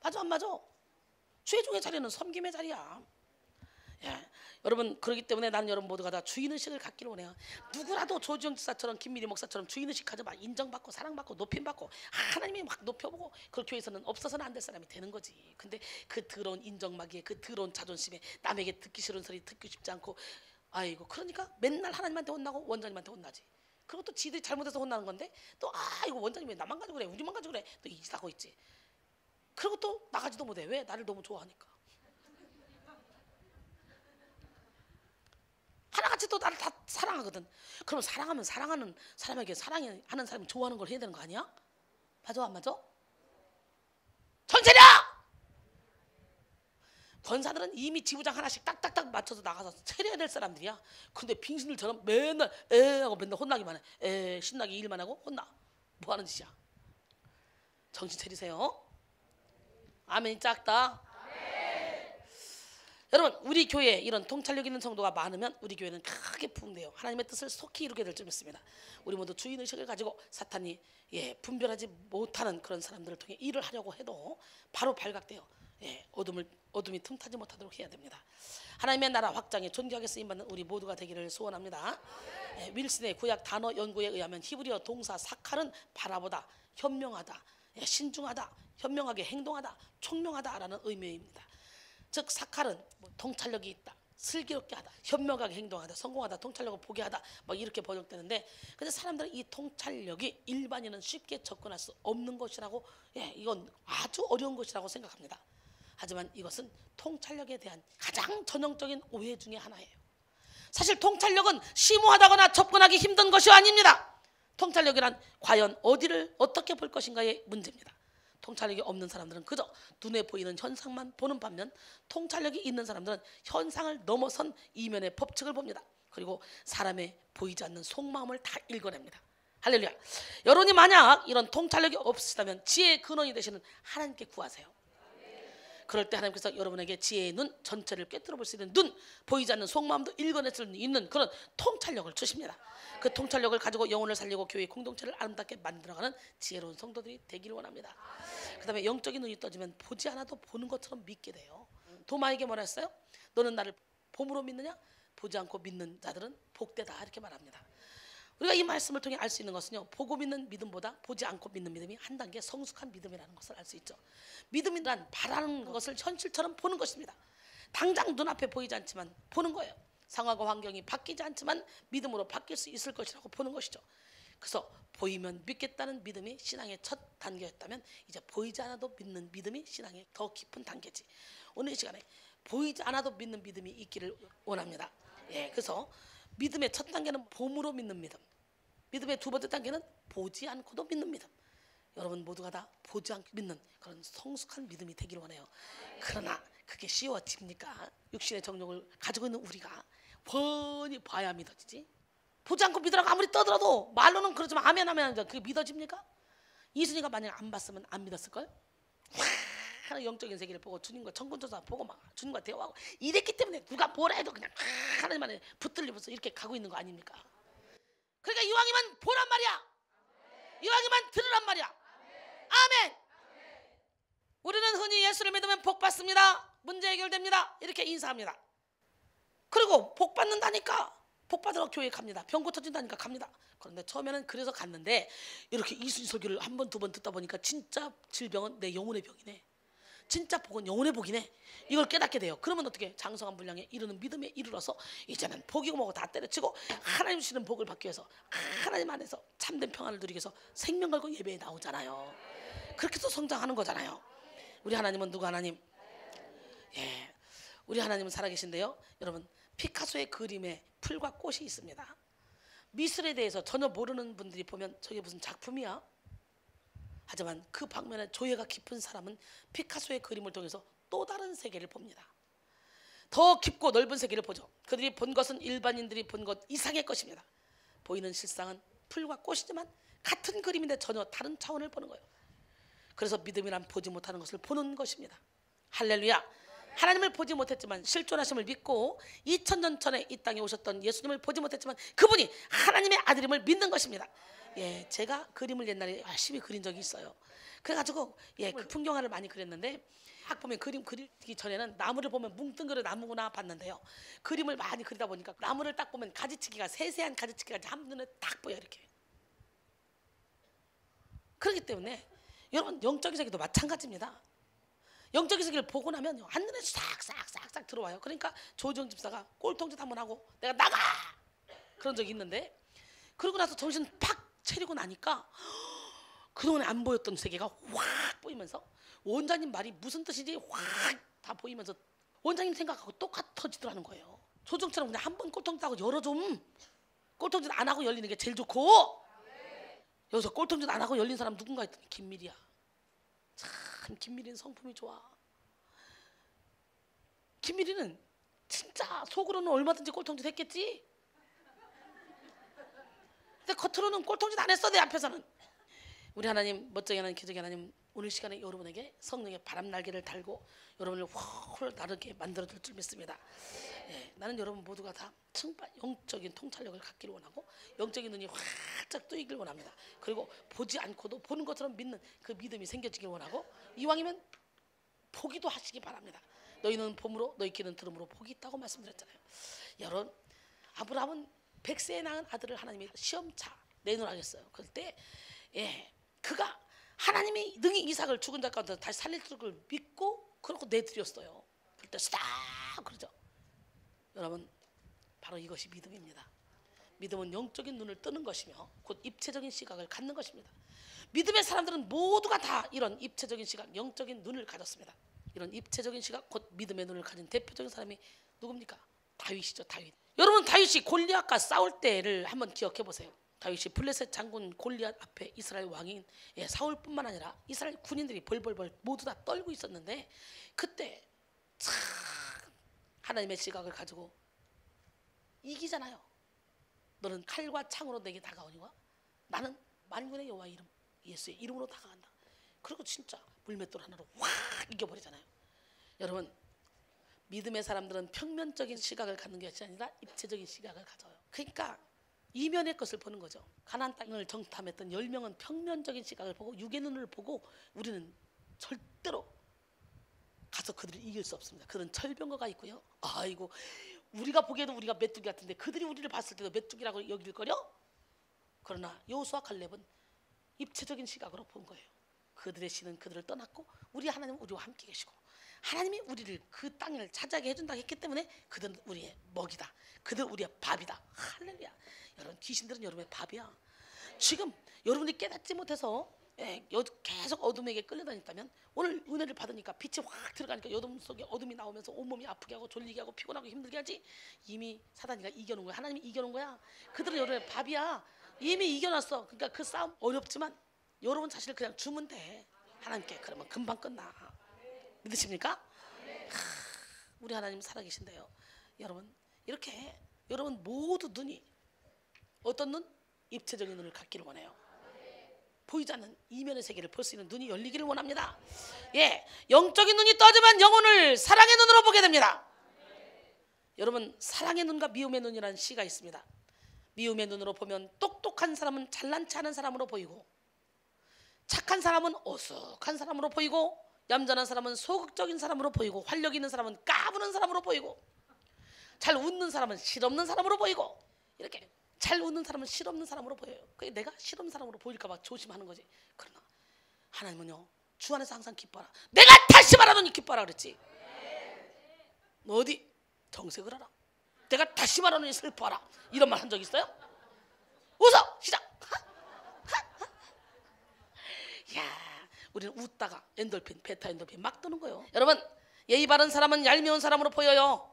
맞아 안 맞아? 주의 종의 자리는 섬김의 자리야. 예. 여러분, 그렇기 때문에 나는 여러분 모두가 다 주인의식을 갖기를 원해요. 누구라도 조지영 지사처럼 김미리 목사처럼 주인의식 가져봐. 인정받고 사랑받고 높임받고 하나님이 막 높여보고 그 교회에서는 없어서는 안 될 사람이 되는 거지. 근데 그 더러운 인정마기에 그 더러운 자존심에 남에게 듣기 싫은 소리 듣기 쉽지 않고, 아이고, 그러니까 맨날 하나님한테 혼나고 원장님한테 혼나지. 그리고 또 지들이 잘못해서 혼나는 건데 또 이거 원장님이 나만 가지고 그래, 우리만 가지고 그래, 또 이 짓 하고 있지. 그리고 또 나가지도 못해. 왜? 나를 너무 좋아하니까. 하나같이 또 나를 다 사랑하거든. 그럼 사랑하면 사랑하는 사람에게 사랑하는 사람이 좋아하는 걸 해야 되는 거 아니야? 맞아 안 맞아? 정체랴! 권사들은 이미 지부장 하나씩 딱딱딱 맞춰서 나가서 차려야 될 사람들이야. 근데 빙신들처럼 맨날 에 하고 맨날 혼나기만 해. 에 신나게 일만 하고 혼나. 뭐 하는 짓이야? 정신 차리세요. 아멘이 작다. 여러분, 우리 교회에 이런 통찰력 있는 성도가 많으면 우리 교회는 크게 부흥돼요. 하나님의 뜻을 속히 이루게 될 줄 믿습니다. 우리 모두 주인의식을 가지고 사탄이 분별하지 못하는 그런 사람들을 통해 일을 하려고 해도 바로 발각돼요. 어둠이 틈타지 못하도록 해야 됩니다. 하나님의 나라 확장에 존귀하게 쓰임받는 우리 모두가 되기를 소원합니다. 윌슨의 구약 단어 연구에 의하면 히브리어 동사 사칼은 바라보다, 현명하다, 신중하다, 현명하게 행동하다, 총명하다라는 의미입니다. 즉 사칼은 통찰력이 있다, 슬기롭게 하다, 현명하게 행동하다, 성공하다, 통찰력을 보게 하다, 막 이렇게 번역되는데, 근데 사람들은 이 통찰력이 일반인은 쉽게 접근할 수 없는 것이라고, 이건 아주 어려운 것이라고 생각합니다. 하지만 이것은 통찰력에 대한 가장 전형적인 오해 중에 하나예요. 사실 통찰력은 심오하다거나 접근하기 힘든 것이 아닙니다. 통찰력이란 과연 어디를 어떻게 볼 것인가의 문제입니다. 통찰력이 없는 사람들은 그저 눈에 보이는 현상만 보는 반면, 통찰력이 있는 사람들은 현상을 넘어선 이면의 법칙을 봅니다. 그리고 사람의 보이지 않는 속마음을 다 읽어냅니다. 할렐루야. 여러분이 만약 이런 통찰력이 없으시다면 지혜의 근원이 되시는 하나님께 구하세요. 그럴 때 하나님께서 여러분에게 지혜의 눈, 전체를 꿰뚫어 볼 수 있는 눈, 보이지 않는 속마음도 읽어낼 수 있는 그런 통찰력을 주십니다. 그 통찰력을 가지고 영혼을 살리고 교회 공동체를 아름답게 만들어가는 지혜로운 성도들이 되기를 원합니다. 그 다음에 영적인 눈이 떠지면 보지 않아도 보는 것처럼 믿게 돼요. 도마에게 뭐라 했어요? 너는 나를 봄으로 믿느냐? 보지 않고 믿는 자들은 복되다, 이렇게 말합니다. 우리가 이 말씀을 통해 알 수 있는 것은요, 보고 믿는 믿음보다 보지 않고 믿는 믿음이 한 단계 성숙한 믿음이라는 것을 알 수 있죠. 믿음이란 바라는 것을 현실처럼 보는 것입니다. 당장 눈앞에 보이지 않지만 보는 거예요. 상황과 환경이 바뀌지 않지만 믿음으로 바뀔 수 있을 것이라고 보는 것이죠. 그래서 보이면 믿겠다는 믿음이 신앙의 첫 단계였다면, 이제 보이지 않아도 믿는 믿음이 신앙의 더 깊은 단계지. 오늘 이 시간에 보이지 않아도 믿는 믿음이 있기를 원합니다. 그래서 믿음의 첫 단계는 봄으로 믿는 믿음, 믿음의 두 번째 단계는 보지 않고도 믿는 믿음. 여러분 모두가 다 보지 않고 믿는 그런 성숙한 믿음이 되기를 원해요. 그러나 그게 쉬워집니까? 육신의 정욕을 가지고 있는 우리가 훤히 봐야 믿어지지. 보지 않고 믿으라고 아무리 떠들어도 말로는 그러지만 아멘 하면 그게 믿어집니까? 이순이가 만약 안 봤으면 안 믿었을걸? 하나 영적인 세계를 보고 주님과 천군조사 보고 막 주님과 대화하고 이랬기 때문에 누가 뭐라 해도 그냥 하나님만에 붙들리면서 이렇게 가고 있는 거 아닙니까? 그러니까 이왕이면 보란 말이야. 이왕이면 들으란 말이야. 아멘. 우리는 흔히 예수를 믿으면 복 받습니다, 문제 해결됩니다, 이렇게 인사합니다. 그리고 복 받는다니까 복 받으러 교회 갑니다. 병 고쳐진다니까 갑니다. 그런데 처음에는 그래서 갔는데 이렇게 이순희 설교를 한 번 두 번 듣다 보니까 진짜 질병은 내 영혼의 병이네, 진짜 복은 영혼의 복이네, 이걸 깨닫게 돼요. 그러면 어떻게? 장성한 분량에 이르는 믿음에 이르러서 이제는 복이고 뭐고 다 때려치고 하나님 주시는 복을 받기 위해서 하나님 안에서 참된 평안을 누리기 위해서 생명 걸고 예배에 나오잖아요. 그렇게 해서 성장하는 거잖아요. 우리 하나님은 누구 하나님? 우리 하나님은 살아계신데요. 여러분, 피카소의 그림에 풀과 꽃이 있습니다. 미술에 대해서 전혀 모르는 분들이 보면 저게 무슨 작품이야? 하지만 그 방면에 조예가 깊은 사람은 피카소의 그림을 통해서 또 다른 세계를 봅니다. 더 깊고 넓은 세계를 보죠. 그들이 본 것은 일반인들이 본 것 이상의 것입니다. 보이는 실상은 풀과 꽃이지만 같은 그림인데 전혀 다른 차원을 보는 거예요. 그래서 믿음이란 보지 못하는 것을 보는 것입니다. 할렐루야. 하나님을 보지 못했지만 실존하심을 믿고 2000년 전에 이 땅에 오셨던 예수님을 보지 못했지만 그분이 하나님의 아들임을 믿는 것입니다. 예, 제가 그림을 옛날에 열심히 그린 적이 있어요. 그래가지고 그 풍경화를 많이 그렸는데 딱 보면 그림 그리기 전에는 나무를 보면 뭉뚱그려 나무구나 봤는데요. 그림을 많이 그리다 보니까 나무를 딱 보면 가지치기가 세세한 가지치기가 한눈에 딱 보여 이렇게. 그렇기 때문에 여러분 영적인 세계도 마찬가지입니다. 영적인 세계를 보고 나면 한눈에 싹싹 들어와요. 그러니까 조정 집사가 꼴통짓 한번 하고 내가 나가 그런 적이 있는데 그러고 나서 정신 팍 차리고 나니까 그동안에 안 보였던 세계가 확 보이면서 원장님 말이 무슨 뜻인지 확 다 보이면서 원장님 생각하고 똑같아지더라는 거예요. 조정처럼 그냥 한 번 꼴통짓 하고 열어 좀. 꼴통짓 안 하고 열리는 게 제일 좋고. 여기서 꼴통짓 안 하고 열린 사람 누군가 했더니 김밀이야. 참 김밀이는 성품이 좋아. 김밀이는 진짜 속으로는 얼마든지 꼴통짓 했겠지. 근데 겉으로는 꼴통짓 안 했어. 내 앞에서는. 우리 하나님 멋쟁이 하나님 기적의 하나님 오늘 시간에 여러분에게 성령의 바람 날개를 달고 여러분을 훨 나르게 만들어줄 줄 믿습니다. 예, 나는 여러분 모두가 다 정말 영적인 통찰력을 갖기를 원하고 영적인 눈이 활짝 뜨이길 원합니다. 그리고 보지 않고도 보는 것처럼 믿는 그 믿음이 생겨지길 원하고 이왕이면 포기도 하시기 바랍니다. 너희는 봄으로 너희 귀는 들음으로 복이 있다고 말씀드렸잖아요. 여러분 아브라함은 100세에 낳은 아들을 하나님이 시험차 내놓으라겠어요. 그럴 때 그가 하나님이 능히 이삭을 죽은 자 가운데 다시 살릴 줄 믿고 그러고 내드렸어요. 그럴 때 스탑 그러죠. 여러분 바로 이것이 믿음입니다. 믿음은 영적인 눈을 뜨는 것이며 곧 입체적인 시각을 갖는 것입니다. 믿음의 사람들은 모두가 다 이런 입체적인 시각, 영적인 눈을 가졌습니다. 이런 입체적인 시각, 곧 믿음의 눈을 가진 대표적인 사람이 누굽니까? 다윗이죠. 다윗. 여러분 다윗이 골리앗과 싸울 때를 한번 기억해 보세요. 다윗이 블레셋 장군 골리앗 앞에 이스라엘 왕인 사울뿐만 아니라 이스라엘 군인들이 벌벌벌 모두 다 떨고 있었는데 그때 참 하나님의 시각을 가지고 이기잖아요. 너는 칼과 창으로 내게 다가오니와 나는 만군의 여호와 이름 예수의 이름으로 다가간다. 그리고 진짜 물맷돌 하나로 확 이겨버리잖아요. 여러분 믿음의 사람들은 평면적인 시각을 갖는 것이 아니라 입체적인 시각을 가져요. 그러니까 이면의 것을 보는 거죠. 가나안 땅을 정탐했던 10명은 평면적인 시각을 보고 육의 눈을 보고 우리는 절대로 가서 그들을 이길 수 없습니다. 그들은 철병거가 있고요. 아이고 우리가 보기에도 우리가 메뚜기 같은데 그들이 우리를 봤을 때도 메뚜기라고 여길 거려? 그러나 여호수아 갈렙은 입체적인 시각으로 본 거예요. 그들의 신은 그들을 떠났고 우리 하나님은 우리와 함께 계시고 하나님이 우리를 그 땅을 차지하게 해준다고 했기 때문에 그들은 우리의 먹이다. 그들은 우리의 밥이다. 할렐루야. 여러분 귀신들은 여러분의 밥이야. 지금 여러분이 깨닫지 못해서 계속 어둠에게 끌려다녔다면 오늘 은혜를 받으니까 빛이 확 들어가니까 어둠 속에 어둠이 나오면서 온몸이 아프게 하고 졸리게 하고 피곤하고 힘들게 하지. 이미 사단이가 이겨놓은 거야. 하나님이 이겨놓은 거야. 그들은 여러분의 밥이야. 이미 이겨놨어. 그러니까 그 싸움 어렵지만 여러분 자신을 그냥 주면 돼. 하나님께. 그러면 금방 끝나. 믿으십니까? 우리 하나님 살아계신데요. 여러분 이렇게 여러분 모두 눈이 어떤 눈? 입체적인 눈을 갖기를 원해요. 보이지 않는 이면의 세계를 볼 수 있는 눈이 열리기를 원합니다. 영적인 눈이 떠지면 영혼을 사랑의 눈으로 보게 됩니다. 여러분 사랑의 눈과 미움의 눈이라는 시가 있습니다. 미움의 눈으로 보면 똑똑한 사람은 잘난 체 하는 사람으로 보이고 착한 사람은 어숙한 사람으로 보이고 얌전한 사람은 소극적인 사람으로 보이고 활력 있는 사람은 까부는 사람으로 보이고 잘 웃는 사람은 실없는 사람으로 보이고 이렇게 잘 웃는 사람은 실없는 사람으로 보여요. 그게 내가 실없는 사람으로 보일까 봐 조심하는 거지. 그러나 하나님은요 주 안에서 항상 기뻐하라. 내가 다시 말하노니 기뻐하라 그랬지. 너 어디 정색을 하라. 내가 다시 말하노니 슬퍼하라. 이런 말 한 적 있어요? 웃어 시작. 야 우리는 웃다가 엔돌핀, 베타 엔돌핀 막 도는 거예요. 여러분 예의 바른 사람은 얄미운 사람으로 보여요.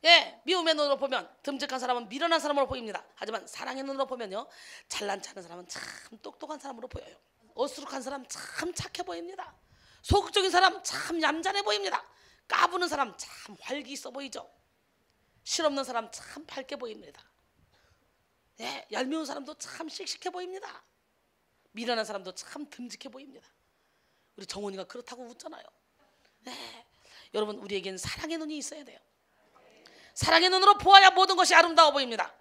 예, 미움의 눈으로 보면 듬직한 사람은 미련한 사람으로 보입니다. 하지만 사랑의 눈으로 보면요, 잘난 체 하는 사람은 참 똑똑한 사람으로 보여요. 어수룩한 사람 참 착해 보입니다. 소극적인 사람 참 얌전해 보입니다. 까부는 사람 참 활기 있어 보이죠. 실없는 사람 참 밝게 보입니다. 예, 얄미운 사람도 참 씩씩해 보입니다. 미련한 사람도 참 듬직해 보입니다. 우리 정원이가 그렇다고 웃잖아요. 예, 여러분, 우리에겐 사랑의 눈이 있어야 돼요. 사랑의 눈으로 보아야 모든 것이 아름다워 보입니다.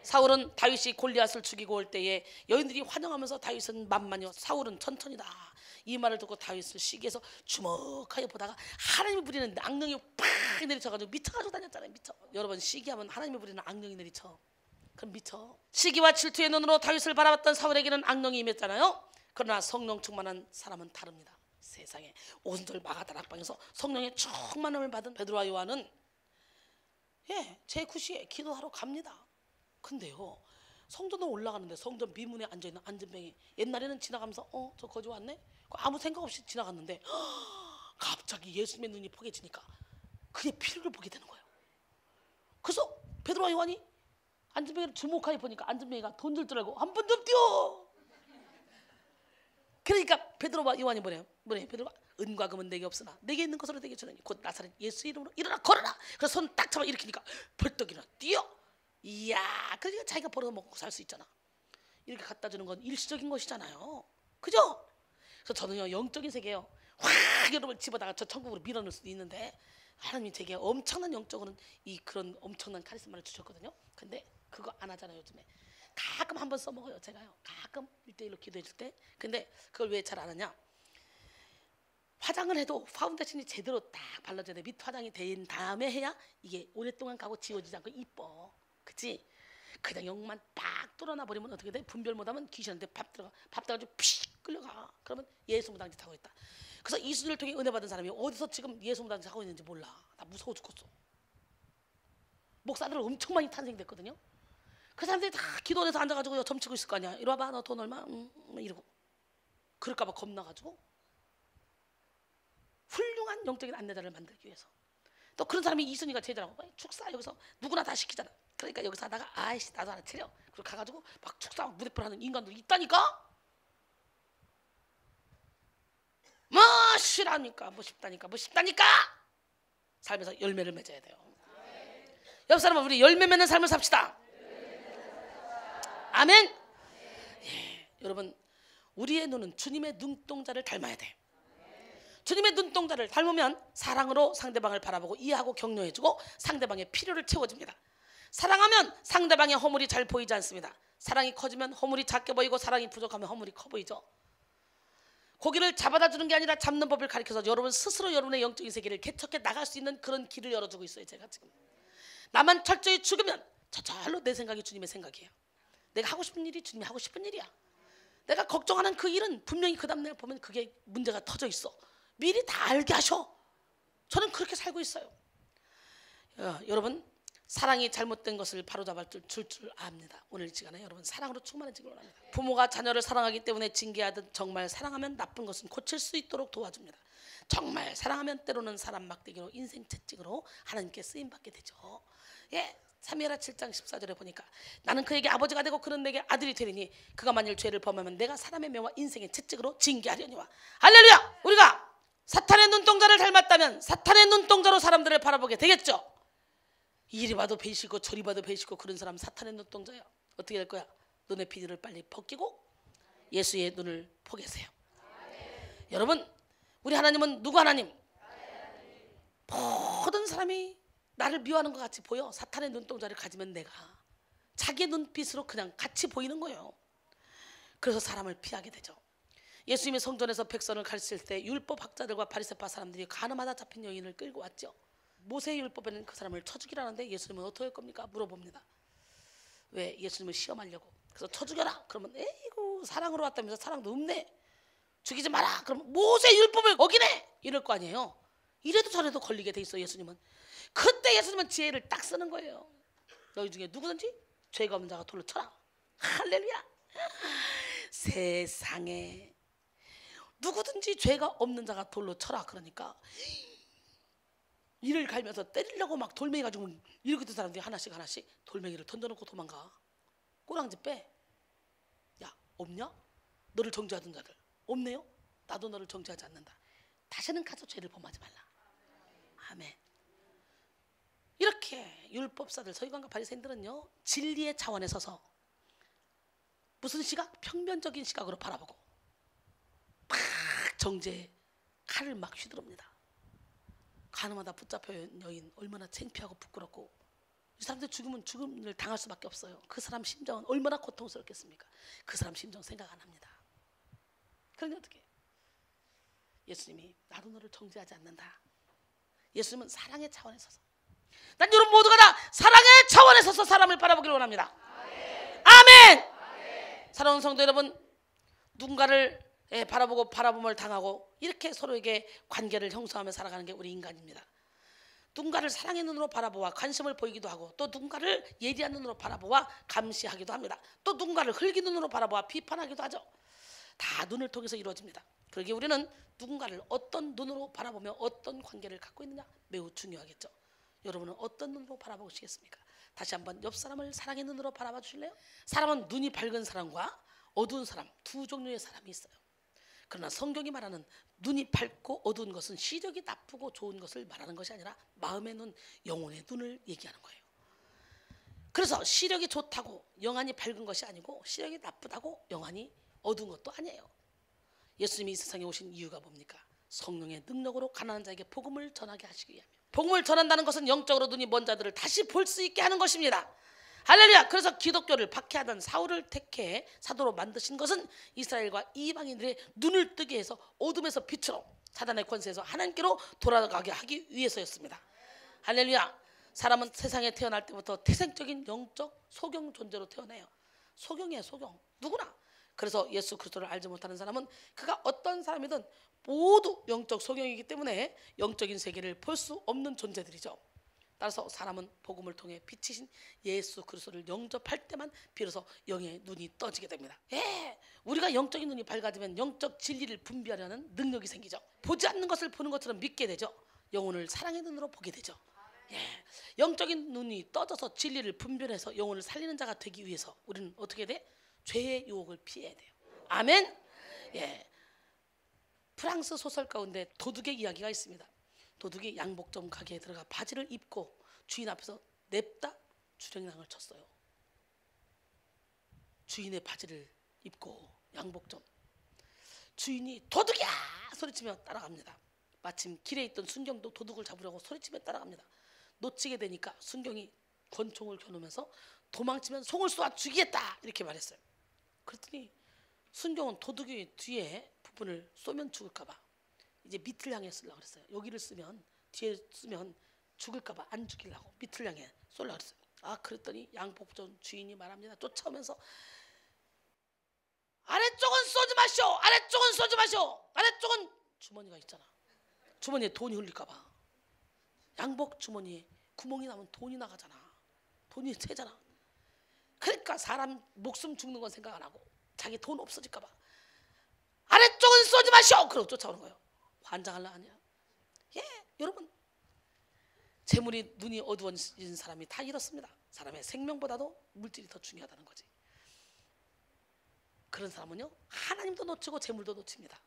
사울은 다윗이 골리앗을 죽이고 올 때에 여인들이 환영하면서 다윗은 만만히요, 사울은 천천히다. 이 말을 듣고 다윗을 시기해서 주먹하여 보다가 하나님이 부리는 악령이 팍 내리쳐가지고 미쳐가지고 다녔잖아요. 미쳐. 여러분, 시기하면 하나님이 부리는 악령이 내리쳐. 그럼 미쳐. 시기와 질투의 눈으로 다윗을 바라봤던 사울에게는 악령이 임했잖아요. 그러나 성령 충만한 사람은 다릅니다. 세상에 오순절 마가다락방에서 성령의 충만함을 받은 베드로와 요한은 제9시에 기도하러 갑니다. 근데요, 성전으로 올라가는데 성전 미문에 앉아있는 안전뱅이, 옛날에는 지나가면서 저 거지 왔네? 아무 생각 없이 지나갔는데 갑자기 예수님의 눈이 포개지니까 그의 피를 보게 되는 거예요. 그래서 베드로와 요한이 안전뱅이를 주목하게 보니까 안전뱅이가 돈 줄 줄 알고 한 번도 없디요. 그러니까 베드로와 요한이 뭐래요? 베드로가 은과 금은 내게 없으나 내게 있는 것으로 내게 주느니 곧 나사렛 예수 이름으로 일어나 걸어라. 그래서 손 딱 잡아 일으키니까 벌떡 일어나 뛰어. 이야, 그러니까 자기가 벌어 먹고 살 수 있잖아. 이렇게 갖다 주는 건 일시적인 것이잖아요. 그죠? 그래서 저는요, 영적인 세계예요. 확 여러분을 집어다가 저 천국으로 밀어넣을 수도 있는데 하나님이 제게 엄청난 영적으로는 그런 엄청난 카리스마를 주셨거든요. 근데 그거 안 하잖아요, 요즘에. 가끔 한번 써먹어요, 제가요. 가끔 1대1로 기도해 줄 때. 근데 그걸 왜 잘 안 하냐? 화장을 해도 파운데이션이 제대로 딱 발라줘야 돼. 밑 화장이 된 다음에 해야 이게 오랫동안 가고 지워지지 않고 이뻐. 그치? 그냥 영만 빡 뚫어놔 버리면 어떻게 돼? 분별 못하면 귀신한테 밥 들어가지고 픽 끌려가. 그러면 예수무당짓 하고 있다. 그래서 이수를 통해 은혜 받은 사람이 어디서 지금 예수무당짓 하고 있는지 몰라. 나 무서워 죽겠어. 목사들 엄청 많이 탄생됐거든요. 그 사람들이 다 기도원에서 앉아가지고 점치고 있을 거 아니야. 이리 와봐, 너 돈 얼마? 이러고. 그럴까봐 겁나가지고 훌륭한 영적인 안내자를 만들기 위해서. 또 그런 사람이 이순이가 제자라고. 축사 여기서 누구나 다 시키잖아. 그러니까 여기서 하다가 아이씨 나도 하나 차려. 그리고 가가지고 막 축사 무대표 하는 인간들이 있다니까. 뭐 싫다니까, 뭐 쉽다니까. 삶에서 열매를 맺어야 돼요. 옆 사람은 우리 열매 맺는 삶을 삽시다. 아멘. 예, 여러분, 우리의 눈은 주님의 눈동자를 닮아야 돼. 주님의 눈동자를 닮으면 사랑으로 상대방을 바라보고 이해하고 격려해주고 상대방의 필요를 채워줍니다. 사랑하면 상대방의 허물이 잘 보이지 않습니다. 사랑이 커지면 허물이 작게 보이고 사랑이 부족하면 허물이 커 보이죠. 고기를 잡아다 주는 게 아니라 잡는 법을 가르쳐서 여러분 스스로 여러분의 영적인 세계를 개척해 나갈 수 있는 그런 길을 열어주고 있어요. 제가 지금 나만 철저히 죽으면 저절로 내 생각이 주님의 생각이에요. 내가 하고 싶은 일이 주님이 하고 싶은 일이야. 내가 걱정하는 그 일은 분명히 그 다음날 보면 그게 문제가 터져 있어. 미리 다 알게 하셔. 저는 그렇게 살고 있어요. 여러분, 사랑이 잘못된 것을 바로잡을 줄 압니다. 오늘 이 시간에 여러분 사랑으로 충만해지길 원합니다. 부모가 자녀를 사랑하기 때문에 징계하듯 정말 사랑하면 나쁜 것은 고칠 수 있도록 도와줍니다. 정말 사랑하면 때로는 사람 막대기로 인생 채찍으로 하나님께 쓰임받게 되죠. 예, 사무엘하 7장 14절에 보니까 나는 그에게 아버지가 되고 그는 내게 아들이 되리니 그가 만일 죄를 범하면 내가 사람의 명과 인생의 채찍으로 징계하려니와. 할렐루야. 우리가 사탄의 눈동자를 닮았다면 사탄의 눈동자로 사람들을 바라보게 되겠죠. 이리 봐도 배시고 저리 봐도 배시고 그런 사람 사탄의 눈동자야. 어떻게 될 거야? 눈의 피를 빨리 벗기고 예수의 눈을 포개세요. 여러분, 우리 하나님은 누구 하나님? 모든 사람이 나를 미워하는 것 같이 보여. 사탄의 눈동자를 가지면 내가 자기의 눈빛으로 그냥 같이 보이는 거예요. 그래서 사람을 피하게 되죠. 예수님이 성전에서 백성을 가르칠 때 율법학자들과 바리새파 사람들이 가늠하다 잡힌 여인을 끌고 왔죠. 모세의 율법에는 그 사람을 쳐 죽이라는데 예수님은 어떻게 할 겁니까? 물어봅니다. 왜? 예수님을 시험하려고. 그래서 쳐 죽여라. 그러면 에이구 사랑으로 왔다면서 사랑도 없네. 죽이지 마라. 그러면 모세의 율법을 어기네. 이럴 거 아니에요. 이래도 저래도 걸리게 돼 있어 예수님은. 그때 예수님은 지혜를 딱 쓰는 거예요. 너희 중에 누구든지 죄가 없는 자가 돌로 쳐라. 할렐루야. 세상에 누구든지 죄가 없는 자가 돌로 쳐라. 그러니까 이를 갈면서 때리려고 막 돌멩이 가지고 이렇게 든 사람들이 하나씩 돌멩이를 던져놓고 도망가. 꼬랑지 빼. 야, 없냐? 너를 정죄하던 자들 없네요? 나도 너를 정죄하지 않는다. 다시는 가서 죄를 범하지 말라. 아멘. 이렇게 율법사들 서기관과 바리새인들은요, 진리의 차원에 서서 무슨 시각? 평면적인 시각으로 바라보고 막 정죄의 칼을 막 휘두릅니다. 가늠하다 붙잡혀온 여인 얼마나 창피하고 부끄럽고, 이 사람들 죽으면 죽음을 당할 수밖에 없어요. 그 사람 심정은 얼마나 고통스럽겠습니까? 그 사람 심정 생각 안 합니다. 그러니 어떻게? 예수님이 나도 너를 정죄하지 않는다. 예수님은 사랑의 차원에 서서, 난 여러분 모두가 다 사랑의 차원에 서서 사람을 바라보기를 원합니다. 아멘. 사랑하는 성도 여러분, 누군가를 바라보고 바라봄을 당하고 이렇게 서로에게 관계를 형성하며 살아가는 게 우리 인간입니다. 누군가를 사랑의 눈으로 바라보아 관심을 보이기도 하고, 또 누군가를 예리한 눈으로 바라보아 감시하기도 합니다. 또 누군가를 흙인 눈으로 바라보아 비판하기도 하죠. 다 눈을 통해서 이루어집니다. 그러기에 우리는 누군가를 어떤 눈으로 바라보며 어떤 관계를 갖고 있느냐 매우 중요하겠죠. 여러분은 어떤 눈으로 바라보시겠습니까? 다시 한번 옆 사람을 사랑의 눈으로 바라봐 주실래요? 사람은 눈이 밝은 사람과 어두운 사람, 두 종류의 사람이 있어요. 그러나 성경이 말하는 눈이 밝고 어두운 것은 시력이 나쁘고 좋은 것을 말하는 것이 아니라 마음의 눈, 영혼의 눈을 얘기하는 거예요. 그래서 시력이 좋다고 영안이 밝은 것이 아니고, 시력이 나쁘다고 영안이 어두운 것도 아니에요. 예수님이 이 세상에 오신 이유가 뭡니까? 성령의 능력으로 가난한 자에게 복음을 전하게 하시기 위함이요. 복음을 전한다는 것은 영적으로 눈이 먼 자들을 다시 볼 수 있게 하는 것입니다. 할렐루야. 그래서 기독교를 박해하던 사울을 택해 사도로 만드신 것은 이스라엘과 이방인들의 눈을 뜨게 해서 어둠에서 빛으로, 사단의 권세에서 하나님께로 돌아가게 하기 위해서였습니다. 할렐루야. 사람은 세상에 태어날 때부터 태생적인 영적 소경 존재로 태어나요. 소경이에요, 소경. 누구나. 그래서 예수 그리스도를 알지 못하는 사람은 그가 어떤 사람이든 모두 영적 소경이기 때문에 영적인 세계를 볼 수 없는 존재들이죠. 따라서 사람은 복음을 통해 빛이신 예수 그리스도를 영접할 때만 비로소 영의 눈이 떠지게 됩니다. 우리가 영적인 눈이 밝아지면 영적 진리를 분별하는 능력이 생기죠. 보지 않는 것을 보는 것처럼 믿게 되죠. 영혼을 사랑의 눈으로 보게 되죠. 영적인 눈이 떠져서 진리를 분별해서 영혼을 살리는 자가 되기 위해서 우리는 어떻게 돼? 죄의 유혹을 피해야 돼요. 아멘. 프랑스 소설 가운데 도둑의 이야기가 있습니다. 도둑이 양복점 가게에 들어가 바지를 입고 주인 앞에서 냅다 주랭랑을 쳤어요. 주인의 바지를 입고 양복점, 주인이 도둑이야 소리치며 따라갑니다. 마침 길에 있던 순경도 도둑을 잡으려고 소리치며 따라갑니다. 놓치게 되니까 순경이 권총을 겨누면서 도망치면 송을 쏘아 죽이겠다 이렇게 말했어요. 그랬더니 순경은 도둑이 뒤에 부분을 쏘면 죽을까봐 이제 밑을 향해 쓰려고 그랬어요. 여기를 쓰면, 뒤에 쓰면 죽을까봐 안 죽이려고 밑을 향해 쏘려고 그랬어요. 그랬더니 양복점 주인이 말합니다. 쫓아오면서 아래쪽은 쏘지 마시오, 아래쪽은 쏘지 마시오. 아래쪽은 주머니가 있잖아. 주머니에 돈이 흘릴까봐. 양복 주머니에 구멍이 나면 돈이 나가잖아. 돈이 새잖아. 그러니까 사람 목숨 죽는 건 생각 안 하고 자기 돈 없어질까봐 아래쪽은 쏘지 마시오. 그러고 쫓아오는 거예요. 환장할라 아니야? 여러분, 재물이 눈이 어두워진 사람이 다 이렇습니다. 사람의 생명보다도 물질이 더 중요하다는 거지. 그런 사람은요, 하나님도 놓치고 재물도 놓칩니다.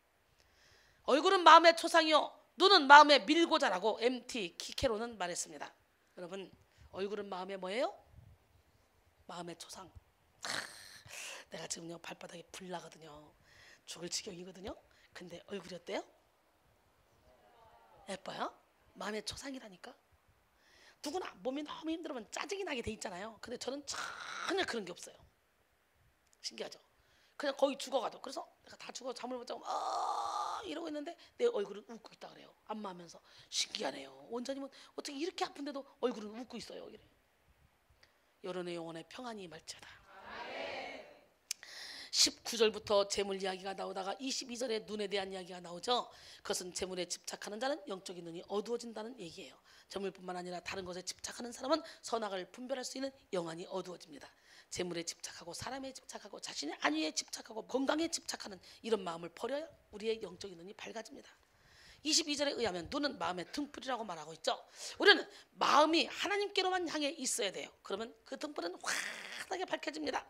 얼굴은 마음의 초상이요 눈은 마음의 밀고자라고 MT 키케로는 말했습니다. 여러분, 얼굴은 마음의 뭐예요? 마음의 초상. 내가 지금요 발바닥에 불 나거든요. 죽을 지경이거든요. 근데 얼굴이 어때요? 예뻐요? 마음의 초상이라니까. 누구나 몸이 너무 힘들으면 짜증이 나게 돼 있잖아요. 근데 저는 전혀 그런 게 없어요. 신기하죠? 그냥 거의 죽어가도. 그래서 내가 다 죽어 잠을 못 자고 이러고 있는데 내 얼굴은 웃고 있다 그래요. 안마하면서. 신기하네요. 원장님은 어떻게 이렇게 아픈데도 얼굴은 웃고 있어요. 이래. 여론의 영혼의 평안이 말지어다. 19절부터 재물 이야기가 나오다가 22절에 눈에 대한 이야기가 나오죠. 그것은 재물에 집착하는 자는 영적인 눈이 어두워진다는 얘기예요. 재물뿐만 아니라 다른 것에 집착하는 사람은 선악을 분별할 수 있는 영안이 어두워집니다. 재물에 집착하고 사람에 집착하고 자신의 안위에 집착하고 건강에 집착하는 이런 마음을 버려야 우리의 영적인 눈이 밝아집니다. 22절에 의하면 눈은 마음의 등불이라고 말하고 있죠. 우리는 마음이 하나님께로만 향해 있어야 돼요. 그러면 그 등불은 환하게 밝혀집니다.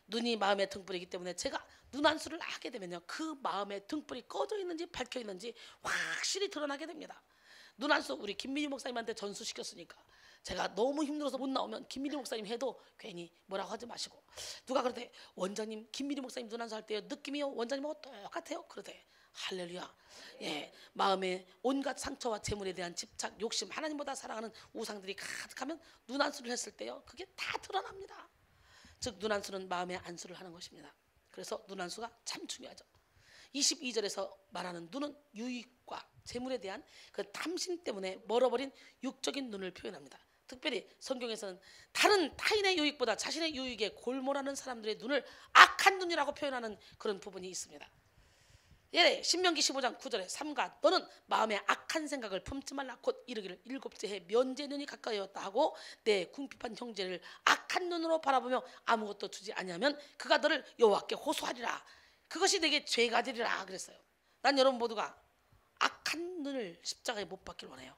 눈이 마음의 등불이기 때문에 제가 눈 안수를 하게 되면요, 그 마음의 등불이 꺼져 있는지 밝혀 있는지 확실히 드러나게 됩니다. 눈 안수 우리 김민희 목사님한테 전수시켰으니까 제가 너무 힘들어서 못 나오면 김민희 목사님 해도 괜히 뭐라고 하지 마시고, 누가 그러대 원장님 김민희 목사님 눈 안수 할 때 느낌이요 원장님하고 똑같아요 그러대. 할렐루야. 예, 마음에 온갖 상처와 재물에 대한 집착, 욕심, 하나님보다 사랑하는 우상들이 가득하면 눈 안수를 했을 때요, 그게 다 드러납니다. 즉 눈 안수는 마음의 안수를 하는 것입니다. 그래서 눈 안수가 참 중요하죠. 22절에서 말하는 눈은 유익과 재물에 대한 그 탐심 때문에 멀어버린 육적인 눈을 표현합니다. 특별히 성경에서는 다른 타인의 유익보다 자신의 유익에 골몰하는 사람들의 눈을 악한 눈이라고 표현하는 그런 부분이 있습니다. 예, 신명기 15장 9절에 삼가 너는 마음에 악한 생각을 품지 말라 곧 이르기를 일곱째 해 면제년이 가까이 왔다 하고 내 궁핍한 형제를 악한 눈으로 바라보며 아무것도 주지 아니하면 그가 너를 여호와께 호소하리라. 그것이 내게 죄가 되리라 그랬어요. 난 여러분 모두가 악한 눈을 십자가에 못 박길 원해요.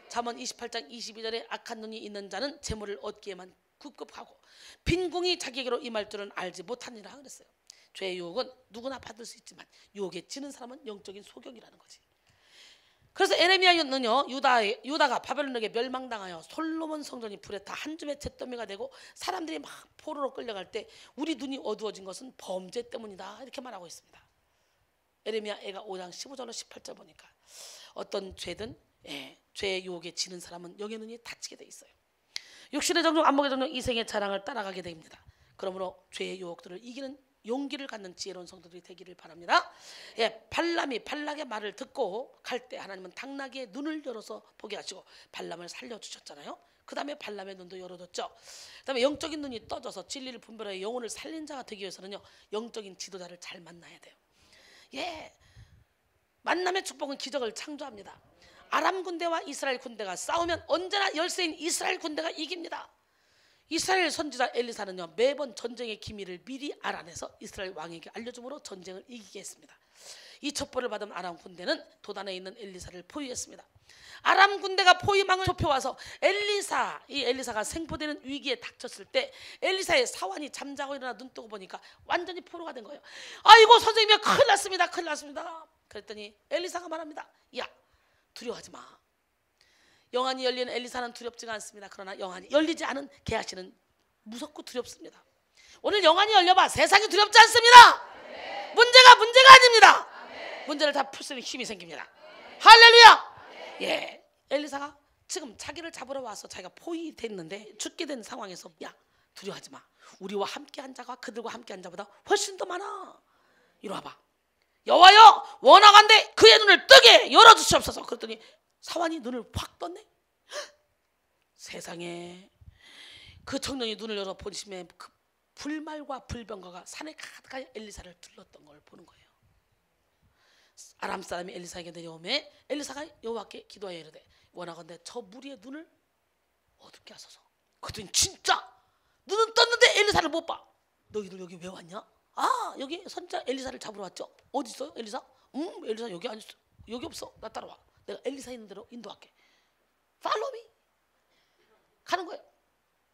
잠언 28장 22절에 악한 눈이 있는 자는 재물을 얻기에만 급급하고 빈궁이 자기에게로 임할 줄은 알지 못하니라 그랬어요. 죄의 유혹은 누구나 받을 수 있지만 유혹에 지는 사람은 영적인 소경이라는 거지. 그래서 에레미야는요, 유다가 바벨론에게 멸망당하여 솔로몬 성전이 불에 타 한 줌의 잿더미가 되고 사람들이 막 포로로 끌려갈 때 우리 눈이 어두워진 것은 범죄 때문이다 이렇게 말하고 있습니다. 에레미야 애가 5장 15절로 18절 보니까 어떤 죄든 죄의 유혹에 지는 사람은 영의 눈이 닫히게 돼 있어요. 육신의 정욕, 안목의 정욕, 이생의 자랑을 따라가게 됩니다. 그러므로 죄의 유혹들을 이기는 용기를 갖는 지혜로운 성도들이 되기를 바랍니다. 발람이 발락의 말을 듣고 갈 때 하나님은 당나귀의 눈을 열어서 보게 하시고 발람을 살려주셨잖아요. 그 다음에 발람의 눈도 열어줬죠. 그 다음에 영적인 눈이 떠져서 진리를 분별하여 영혼을 살린 자가 되기 위해서는요, 영적인 지도자를 잘 만나야 돼요. 만남의 축복은 기적을 창조합니다. 아람 군대와 이스라엘 군대가 싸우면 언제나 열세인 이스라엘 군대가 이깁니다. 이스라엘 선지자 엘리사는요, 매번 전쟁의 기밀을 미리 알아내서 이스라엘 왕에게 알려줌으로 전쟁을 이기게 했습니다. 이 첩보를 받은 아람 군대는 도단에 있는 엘리사를 포위했습니다. 아람 군대가 포위망을 좁혀와서 엘리사가 생포되는 위기에 닥쳤을 때 엘리사의 사환이 잠자고 일어나 눈 뜨고 보니까 완전히 포로가 된 거예요. 아이고 선생님이 큰일 났습니다. 큰일 났습니다. 그랬더니 엘리사가 말합니다. 야, 두려워하지 마. 영안이 열리는 엘리사는 두렵지가 않습니다. 그러나 영안이 열리지 않은 게하시는 무섭고 두렵습니다. 오늘 영안이 열려봐. 세상이 두렵지 않습니다. 아멘. 문제가 아닙니다. 아멘. 문제를 다 풀 수 있는 힘이 생깁니다. 아멘. 할렐루야. 아멘. 엘리사가 지금 자기를 잡으러 와서 자기가 포위됐는데 죽게 된 상황에서 야, 두려워하지 마. 우리와 함께한 자가 그들과 함께한 자보다 훨씬 더 많아. 이리 와봐. 여호와여, 원하건대 그의 눈을 뜨게 열어주시옵소서. 그랬더니 사환이 눈을 확 떴네. 세상에, 그 청년이 눈을 열어 보시며 그 불말과 불병거가 산에 가득하여 엘리사를 둘렀던 걸 보는 거예요. 아람 사람이 엘리사에게 내려오매 엘리사가 여호와께 기도하여 이르되 원하건대 저 무리의 눈을 어둡게 하소서. 그랬더니 진짜 눈은 떴는데 엘리사를 못 봐. 너희들 여기 왜 왔냐? 아, 여기 선지자 엘리사를 잡으러 왔죠. 어디 있어요 엘리사? 엘리사 여기 안 있어. 여기 없어. 나 따라와. 내가 엘리사 있는 대로 인도할게. Follow me. 가는 거예요.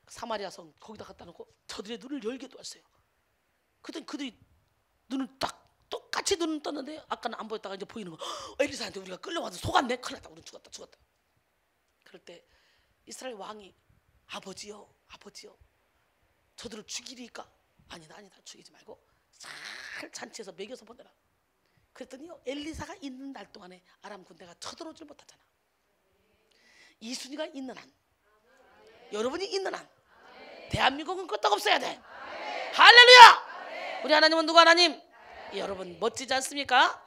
사마리아 성 거기다 갖다 놓고 저들의 눈을 열게 도왔어요. 그랬더니 그들이 눈을 딱 똑같이 눈을 떴는데 아까는 안 보였다가 이제 보이는 거. 엘리사한테 우리가 끌려와서 속았네. 큰일 났다. 우리 죽었다. 그럴 때 이스라엘 왕이 아버지요 저들을 죽이리까? 아니다 죽이지 말고 잘 잔치해서 먹여서 보내라. 그랬더니요, 엘리사가 있는 날 동안에 아람 군대가 쳐들어오질 못하잖아. 이순이가 있는 한, 여러분이 있는 한, 대한민국은 끄떡없어야 돼. 할렐루야. 우리 하나님은 누구 하나님? 여러분 멋지지 않습니까?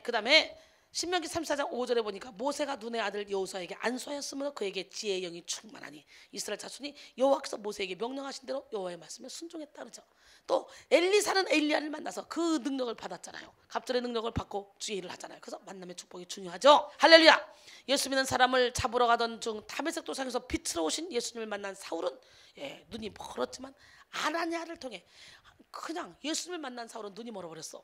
그 다음에 신명기 34장 5절에 보니까 모세가 눈의 아들 여호수아에게 안수하였으므로 그에게 지혜의 영이 충만하니 이스라엘 자손이 여호와께서 모세에게 명령하신 대로 여호와의 말씀에 순종했다 그러죠. 또 엘리사는 엘리야를 만나서 그 능력을 받았잖아요. 갑절의 능력을 받고 주의 일을 하잖아요. 그래서 만남의 축복이 중요하죠. 할렐루야. 예수 믿는 사람을 잡으러 가던 중 다메섹 도상에서 빛으로 오신 예수님을 만난 사울은 눈이 멀었지만 아나니아를 통해 그냥 예수님을 만난 사울은 눈이 멀어버렸어.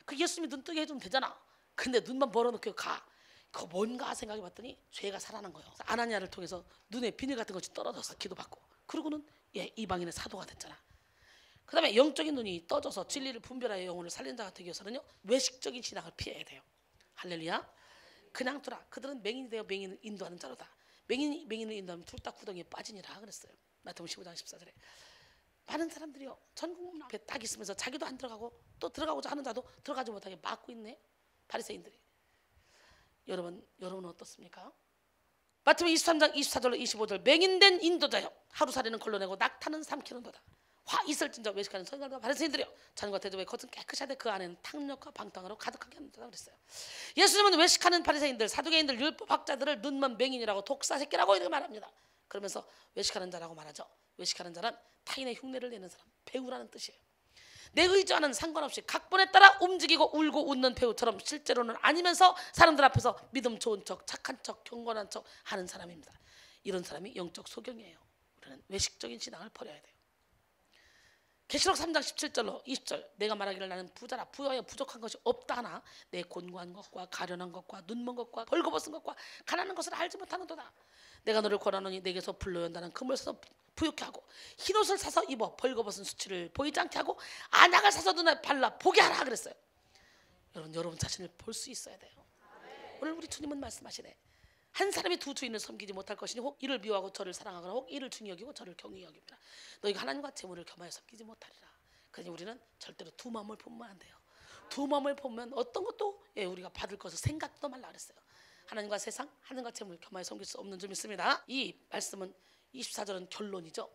그 예수님이 눈 뜨게 해주면 되잖아. 근데 눈만 벌어놓고 가. 그거 뭔가 생각해 봤더니 죄가 살아난 거예요. 아나니아를 통해서 눈에 비늘 같은 것이 떨어졌어. 기도받고. 그러고는 이방인의 사도가 됐잖아. 그 다음에 영적인 눈이 떠져서 진리를 분별하여 영혼을 살린 자가 되기 위해서는요, 외식적인 신앙을 피해야 돼요. 할렐루야. 그냥 두라. 그들은 맹인이 되어 맹인을 인도하는 자로다. 맹인을 인도하면 툴딱 구덩이에 빠지니라 그랬어요. 마태복음 15장 14절에. 많은 사람들이요, 전국 앞에 딱 있으면서 자기도 안 들어가고 또 들어가고자 하는 자도 들어가지 못하게 막고 있네, 바리새인들이. 여러분은 어떻습니까? 마태복음 23장 24절로 25절. 맹인된 인도자여, 하루살이는 걸러내고 낙타는 삼키는도다. 화 있을진저 외식하는 선지자들과 바리새인들이여, 잔과 대접의 겉은 깨끗이 하되 그 안에는 탕력과 방탕으로 가득하게 합니다 그랬어요. 예수님은 외식하는 바리새인들, 사두개인들, 율법학자들을 눈먼 맹인이라고 독사새끼라고 이렇게 말합니다. 그러면서 외식하는 자라고 말하죠. 외식하는 자란 타인의 흉내를 내는 사람, 배우라는 뜻이에요. 내 의지와는 상관없이 각본에 따라 움직이고 울고 웃는 배우처럼 실제로는 아니면서 사람들 앞에서 믿음 좋은 척, 착한 척, 경건한 척 하는 사람입니다. 이런 사람이 영적 소경이에요. 우리는 외식적인 신앙을 버려야 돼요. 계시록 3장 17절로 20절. 내가 말하기를 나는 부자라, 부여하여 부족한 것이 없다 하나 내 곤고한 것과 가련한 것과 눈먼 것과 벌거벗은 것과 가난한 것을 알지 못하는도다. 내가 너를 권하노니 내게서 불러연다는 금을 사서 부욕케 하고 흰옷을 사서 입어 벌거벗은 수치를 보이지 않게 하고 안약을 사서 눈에 발라 보게 하라 그랬어요. 여러분 자신을 볼 수 있어야 돼요. 오늘 우리 주님은 말씀하시네. 한 사람이 두 주인을 섬기지 못할 것이니 혹 이를 미워하고 저를 사랑하거나 혹 이를 중히 여기고 저를 경히 여깁니다. 너희가 하나님과 재물을 겸하여 섬기지 못하리라. 그러니 우리는 절대로 두 마음을 품으면 안 돼요. 두 마음을 품으면 어떤 것도 우리가 받을 것을 생각도 말라 그랬어요. 하나님과 세상, 하나님과 재물을 겸하여 섬길 수 없는 점 있습니다. 이 말씀은 24절은 결론이죠.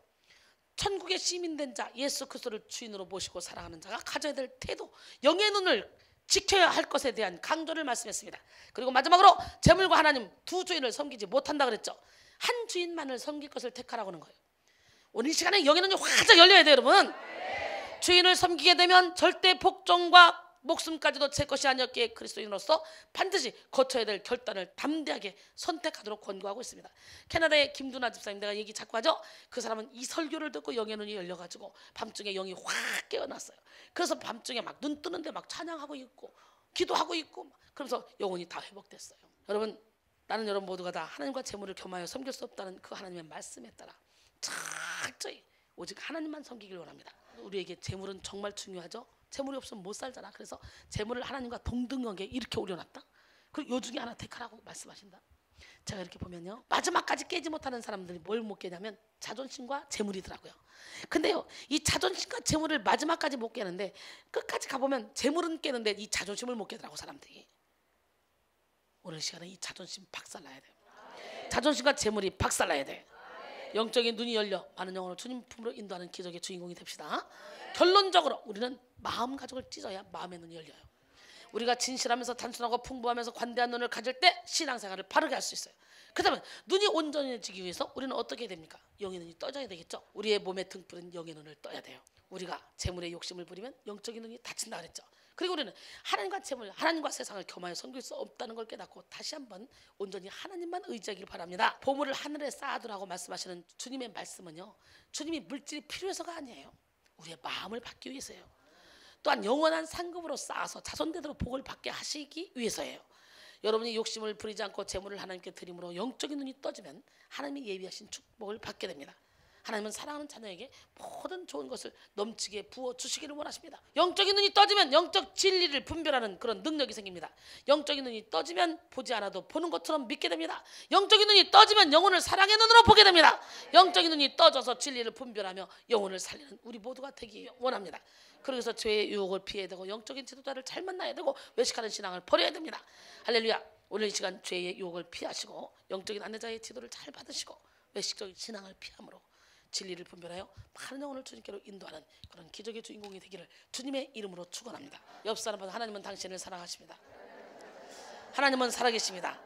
천국의 시민된 자, 예수 그리스도를 주인으로 모시고 사랑하는 자가 가져야 될 태도, 영의 눈을 지켜야 할 것에 대한 강조를 말씀했습니다. 그리고 마지막으로 재물과 하나님 두 주인을 섬기지 못한다 그랬죠. 한 주인만을 섬길 것을 택하라고 하는 거예요. 오늘 이 시간에 영의 눈이 활짝 열려야 돼요, 여러분. 주인을 섬기게 되면 절대 복종과 목숨까지도 제 것이 아니었기에 그리스도인으로서 반드시 거쳐야 될 결단을 담대하게 선택하도록 권고하고 있습니다. 캐나다의 김두나 집사님, 내가 얘기 자꾸 하죠. 그 사람은 이 설교를 듣고 영의 눈이 열려가지고 밤중에 영이 확 깨어났어요. 그래서 밤중에 막 눈 뜨는데 막 찬양하고 있고 기도하고 있고 그러면서 영혼이 다 회복됐어요. 여러분, 나는 여러분 모두가 다 하나님과 재물을 겸하여 섬길 수 없다는 그 하나님의 말씀에 따라 철저히 오직 하나님만 섬기길 원합니다. 우리에게 재물은 정말 중요하죠. 재물이 없으면 못 살잖아. 그래서 재물을 하나님과 동등하게 이렇게 올려놨다. 그리고 요 중에 하나 택하라고 말씀하신다. 제가 이렇게 보면요, 마지막까지 깨지 못하는 사람들이 뭘 못 깨냐면 자존심과 재물이더라고요. 근데요, 이 자존심과 재물을 마지막까지 못 깨는데 끝까지 가보면 재물은 깨는데 이 자존심을 못 깨더라고 사람들이. 오늘 시간에 이 자존심 박살나야 돼요. 자존심과 재물이 박살나야 돼. 영적인 눈이 열려 많은 영혼을 주님 품으로 인도하는 기적의 주인공이 됩시다. 결론적으로 우리는 마음 가족을 찢어야 마음의 눈이 열려요. 우리가 진실하면서 단순하고 풍부하면서 관대한 눈을 가질 때 신앙생활을 바르게 할 수 있어요. 그렇다면 눈이 온전해지기 위해서 우리는 어떻게 해야 됩니까? 영의 눈이 떠져야 되겠죠. 우리의 몸의 등불은 영의 눈을 떠야 돼요. 우리가 재물에 욕심을 부리면 영적인 눈이 닫힌다 그랬죠. 그리고 우리는 하나님과 재물, 하나님과 세상을 겸하여 섬길 수 없다는 걸 깨닫고 다시 한번 온전히 하나님만 의지하길 바랍니다. 보물을 하늘에 쌓아두라고 말씀하시는 주님의 말씀은요, 주님이 물질이 필요해서가 아니에요. 우리의 마음을 받기 위해서예요. 또한 영원한 상급으로 쌓아서 자손대대로 복을 받게 하시기 위해서예요. 여러분이 욕심을 부리지 않고 재물을 하나님께 드림으로 영적인 눈이 떠지면 하나님이 예비하신 축복을 받게 됩니다. 하나님은 사랑하는 자녀에게 모든 좋은 것을 넘치게 부어주시기를 원하십니다. 영적인 눈이 떠지면 영적 진리를 분별하는 그런 능력이 생깁니다. 영적인 눈이 떠지면 보지 않아도 보는 것처럼 믿게 됩니다. 영적인 눈이 떠지면 영혼을 사랑의 눈으로 보게 됩니다. 영적인 눈이 떠져서 진리를 분별하며 영혼을 살리는 우리 모두가 되기 원합니다. 그래서 죄의 유혹을 피해야 되고 영적인 지도자를 잘 만나야 되고 외식하는 신앙을 버려야 됩니다. 할렐루야. 오늘 이 시간 죄의 유혹을 피하시고 영적인 안내자의 지도를 잘 받으시고 외식적인 신앙을 피함으로 진리를 분별하여 많은 영혼을 주님께로 인도하는 그런 기적의 주인공이 되기를 주님의 이름으로 축원합니다. 옆 사람보다 하나님은 당신을 사랑하십니다. 하나님은 살아계십니다.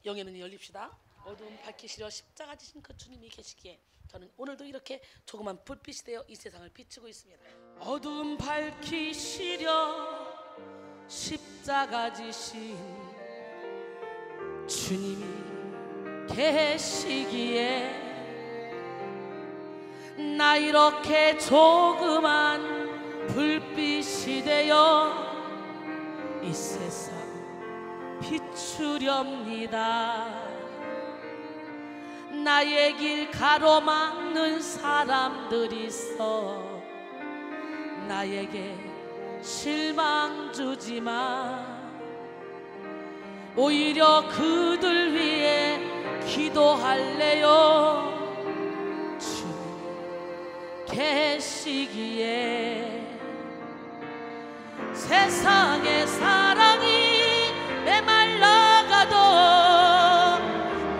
영의 눈이 열립시다. 어두움 밝히시려 십자가 지신 그 주님이 계시기에 저는 오늘도 이렇게 조그만 불빛이 되어 이 세상을 비추고 있습니다. 어두움 밝히시려 십자가 지신 주님이 계시기에 나 이렇게 조그만 불빛이 되어 이 세상 비추렵니다. 나의 길 가로막는 사람들이 있어 나에게 실망 주지마. 오히려 그들 위해 기도할래요. 주님 계시기에 세상의 사랑이 메말라가도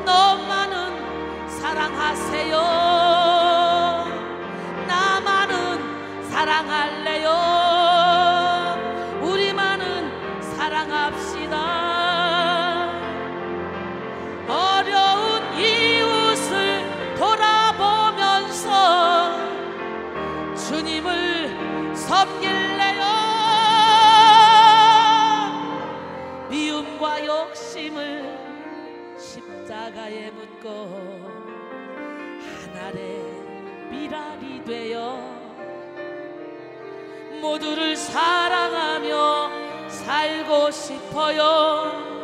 너만은 사랑하세요. 나만은 사랑할래요. 우리만은 사랑합시다. 어려운 이웃을 돌아보면서 주님을 섬길래요. 미움과 욕심을 십자가에 묻고 하늘의 미랄이 되어 모두를 사랑하며 살고 싶어요.